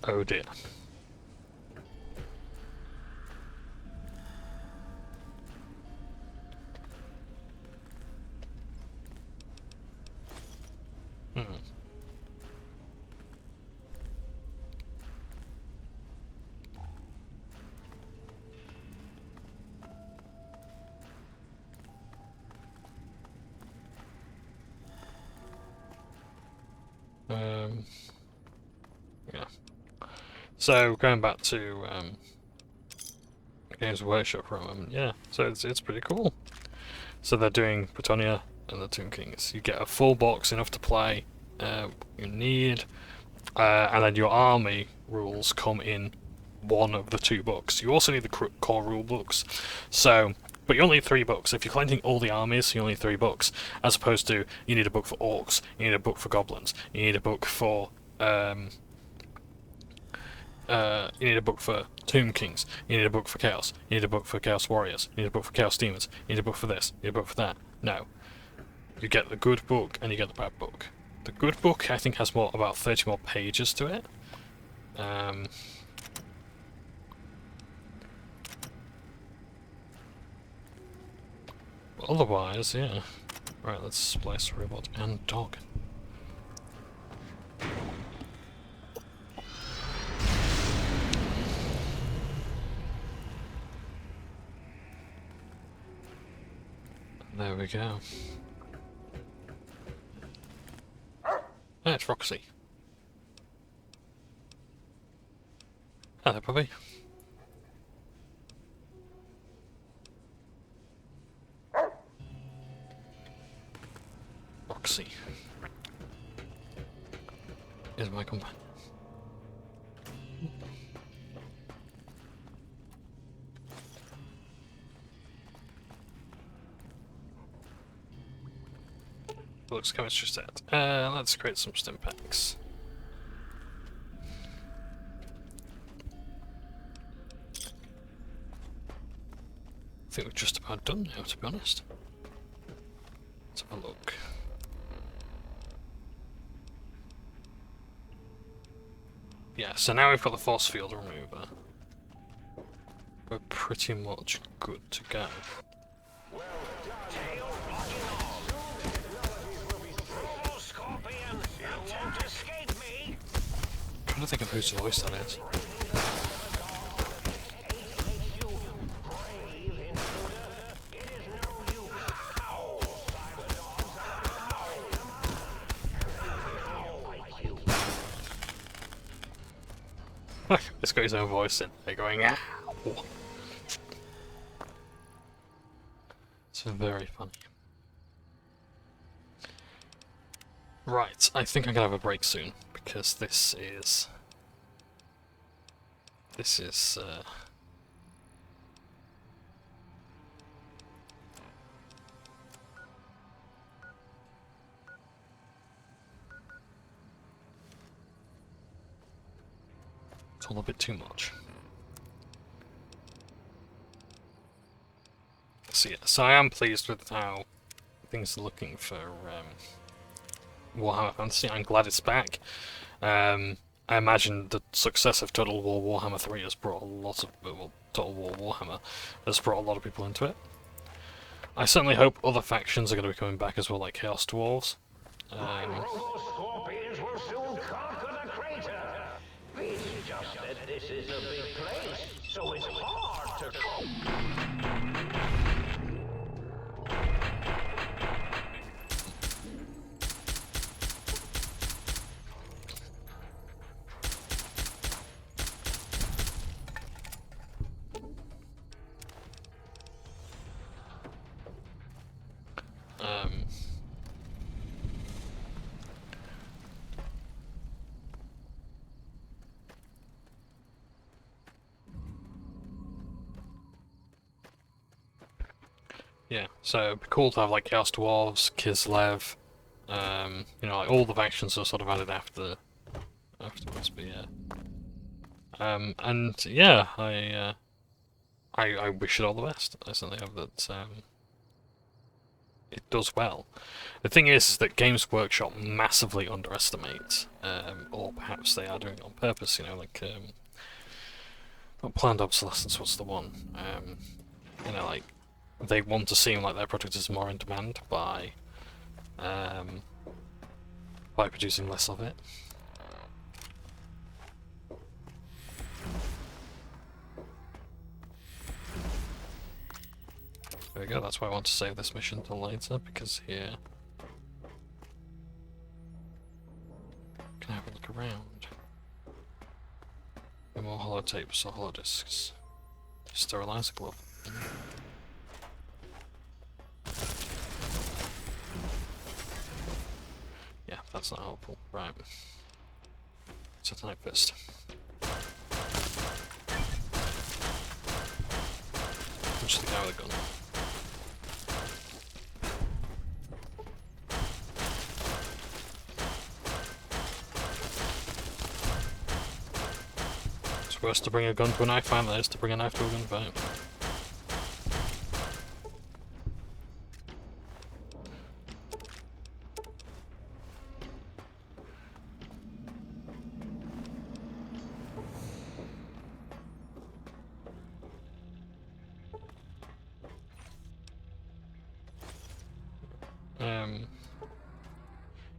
S13: No!
S1: Oh dear. Yeah. So going back to Games Workshop for a moment, yeah. So it's pretty cool. So they're doing Britannia and the Tomb Kings. You get a full box, enough to play. You need, and then your army rules come in one of the 2 books. You also need the core rule books. So. But you only need 3 books. If you're collecting all the armies, you only need 3 books. As opposed to, you need a book for orcs, you need a book for goblins, you need a book for you need a book for Tomb Kings, you need a book for Chaos, you need a book for Chaos Warriors, you need a book for Chaos Demons, you need a book for this, you need a book for that. No. You get the good book and you get the bad book. The good book, I think, has about 30 more pages to it. Otherwise, yeah. Right, let's splice robot and dog. There we go. Ah, it's Roxy. Hello, puppy. Roxy is my companion. Looks chemistry set. Let's create some stim packs. I think we're just about done now, to be honest. Let's have a look. Yeah, so now we've got the force field remover. We're pretty much good to go. I'm trying to think of whose voice that is. It's got his own voice in there going, ow! It's very funny. Right, I think I'm gonna have a break soon, because this is... It's all a bit too much. So yeah, so I am pleased with how things are looking for Warhammer Fantasy. I'm glad it's back. I imagine the success of Total War Warhammer 3 has brought a lot of... well, Total War Warhammer has brought a lot of people into it. I certainly hope other factions are going to be coming back as well, like Chaos Dwarves.
S8: Scorpions will soon conquer the crater. It's just that this is a big place, so it's hard to cope.
S1: Yeah, so it'd be cool to have like Chaos Dwarves, Kislev, you know, like all the factions are sort of added afterwards, but yeah. And yeah, I wish it all the best. I certainly hope that it does well. The thing is that Games Workshop massively underestimates, or perhaps they are doing it on purpose, you know, like, not planned obsolescence, what's the one? You know, like, they want to seem like their product is more in demand by producing less of it. There we go, that's why I want to save this mission till later, because here... Can I have a look around? No more holotapes or holodiscs. Sterilizer glove. Yeah, that's not helpful. Right. Satanite Fist. Punch the guy with a gun. It's worse to bring a gun to a knife fight than it is to bring a knife to a gunfight.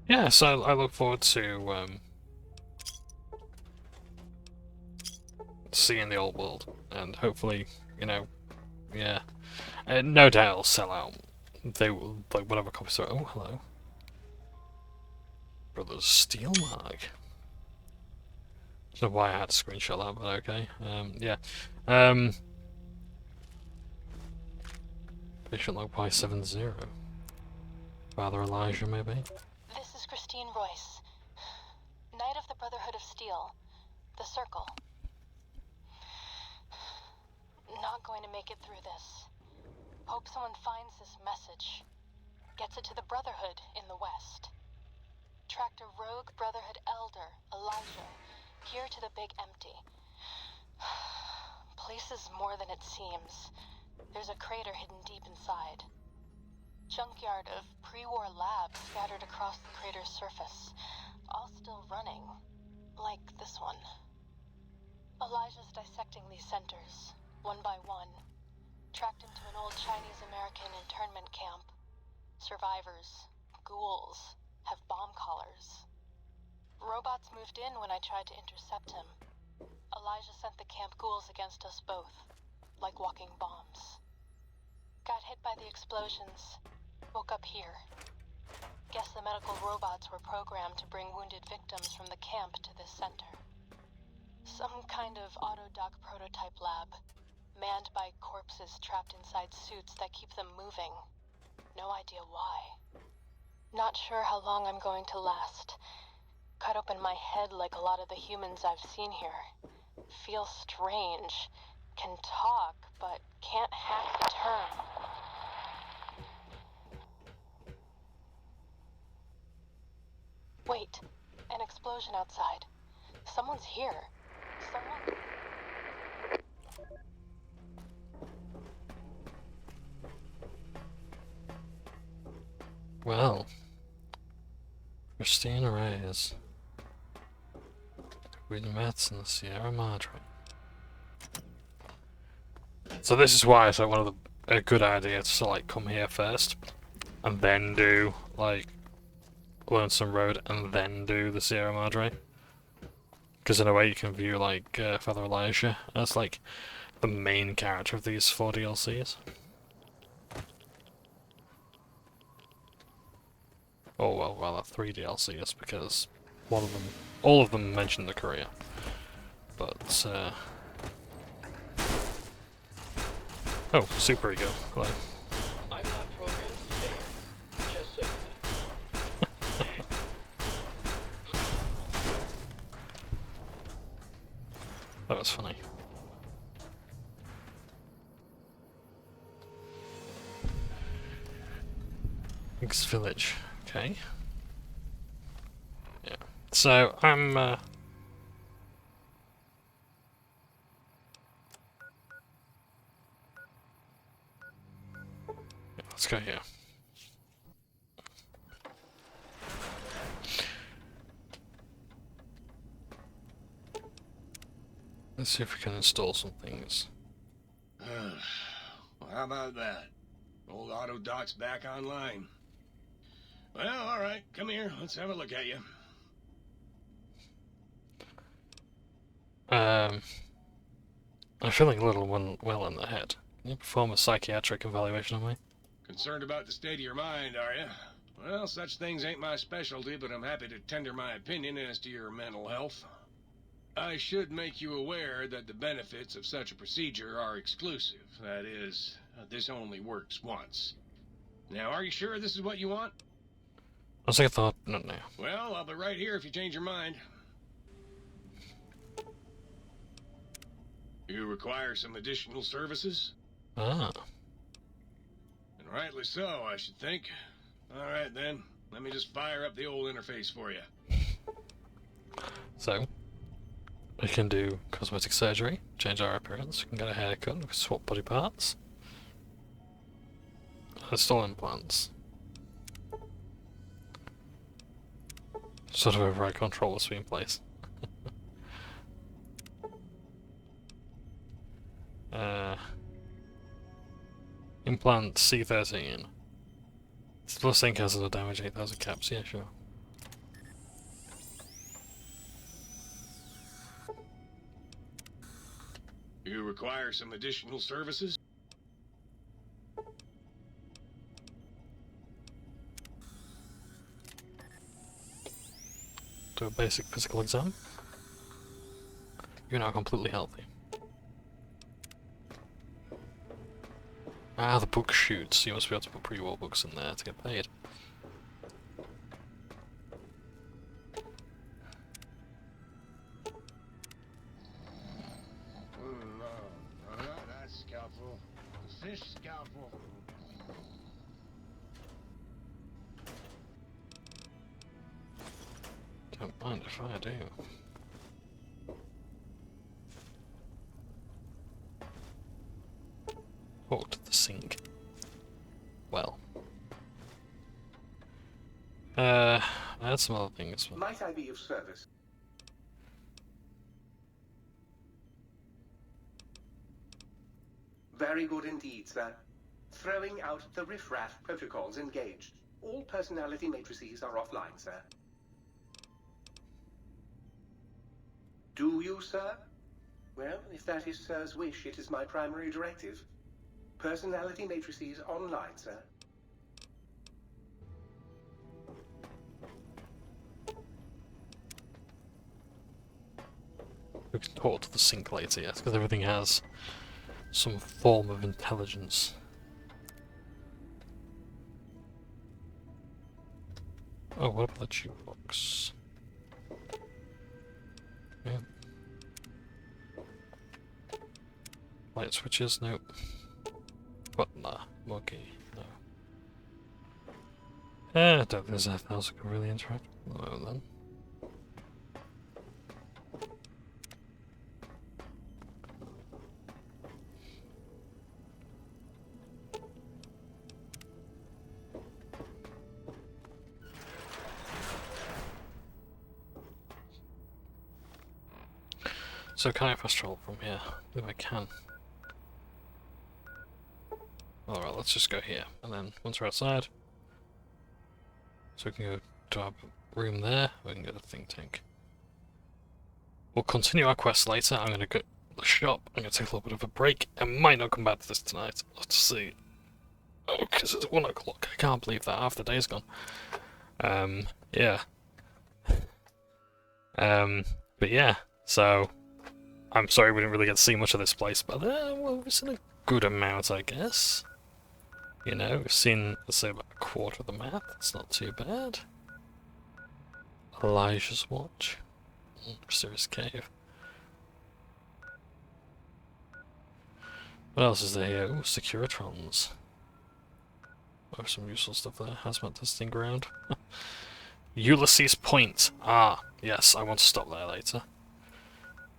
S1: Yeah, so I look forward to seeing the old world, and hopefully, you know, yeah, no doubt it'll sell out. They will, like, whatever copies are. Oh, hello, Brothers Steel Mag. Don't know why I had to screenshot that, but okay. Yeah. Patient log Y70. Father Elijah, maybe.
S14: This is Christine Royce, Knight of the Brotherhood of Steel, the Circle. Not going to make it through this. Hope someone finds this message, gets it to the Brotherhood in the West. Tracked a rogue Brotherhood elder, Elijah, here to the Big Empty. Place is more than it seems. There's a crater hidden deep inside. Junkyard of pre-war labs scattered across the crater's surface, all still running, like this one. Elijah's dissecting these centers, one by one, tracked into an old Chinese-American internment camp. Survivors, ghouls, have bomb collars. Robots moved in when I tried to intercept him. Elijah sent the camp ghouls against us both, like walking bombs. Got hit by the explosions, woke up here. Guess the medical robots were programmed to bring wounded victims from the camp to this center. Some kind of autodoc prototype lab, manned by corpses trapped inside suits that keep them moving. No idea why. Not sure how long I'm going to last. Cut open my head like a lot of the humans I've seen here. Feel strange. Can talk, but can't hack the term. Wait, an explosion outside. Someone's here. Someone...
S1: Well, Christine Reyes, William Metz, and the Sierra Madre. So this is why I thought one of a good idea to like come here first, and then do like Lonesome Road, and then do the Sierra Madre. Because in a way you can view like Father Elijah as like the main character of these 4 DLCs. Oh well, 3 DLCs because one of them, all of them mention the career. But oh, Super Ego. Hello.
S11: I'm not programmed to fail. Just so
S1: That was funny. X Village. Okay. Yeah. So I'm yeah, let's go here. Let's see if we can install some things.
S8: Well, how about that? Old auto doc's back online. Well, alright, come here, let's have a look at you.
S1: I'm feeling a little well in the head. Can you perform a psychiatric evaluation on me?
S8: Concerned about the state of your mind, are you? Well, such things ain't my specialty, but I'm happy to tender my opinion as to your mental health. I should make you aware that the benefits of such a procedure are exclusive. That is, this only works once. Now, are you sure this is what you want?
S1: I second thought, not now.
S8: Well, I'll be right here if you change your mind. You require some additional services?
S1: Ah.
S8: And rightly so, I should think. Alright then, let me just fire up the old interface for you.
S1: So, we can do cosmetic surgery, change our appearance, we can get a haircut, we can swap body parts. Install implants. Sort of override controllers to be in place. Implant C13. Plus zinc has a damage 8,000 caps, yeah, sure.
S8: You require some additional services?
S1: Do a basic physical exam. You're now completely healthy. Ah, the book shoots. You must be able to put pre-war books in there to get paid.
S8: That scalpel. The fish scalpel.
S1: Don't mind if I do. talk to the sink. Well. I had some other things.
S10: Might I be of service? Very good indeed, sir. Throwing out the riffraff protocols engaged. All personality matrices are offline, sir. Do you, sir? Well, if that is sir's wish, it is my primary directive. Personality matrices online, sir.
S1: We can talk to the sink later, yes, because everything has some form of intelligence. Oh, what about the jukebox? Yeah. Light switches? Nope. What? Nah. Okay. No. I don't think there's anything else I can really interact with at the moment then. So can I fast travel from here? If I can. Alright, let's just go here. And then once we're outside, so we can go to our room there, we can go to the think tank. We'll continue our quest later. I'm going to go to the shop, I'm going to take a little bit of a break. I might not come back to this tonight. Let's see. Oh, because it's 1 o'clock. I can't believe that half the day's gone. Yeah. But yeah, so I'm sorry we didn't really get to see much of this place, but well, we've seen a good amount, I guess. You know, we've seen, let's say, about a quarter of the map. That's not too bad. Elijah's Watch. Mysterious Cave. What else is there here? Ooh, Securitrons. Oh, some useful stuff there. Hazmat testing ground. Ulysses Point. Ah, yes, I want to stop there later.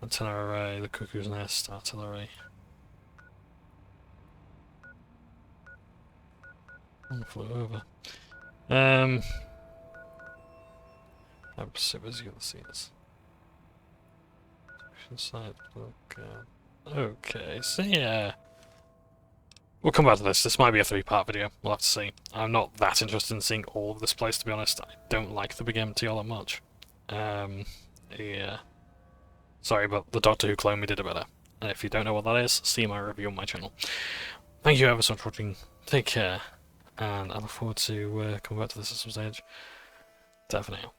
S1: Antenna array, the Cuckoo's Nest, artillery. One flew over. How was Ulysses? Side, okay, so yeah. We'll come back to this. This might be a 3-part video. We'll have to see. I'm not that interested in seeing all of this place, to be honest. I don't like the Big Empty all that much. Yeah. Sorry, but the Doctor Who clone we did it better. And if you don't know what that is, see my review on my channel. Thank you ever so much for watching. Take care. And I look forward to coming back to this at some stage. Ta for now.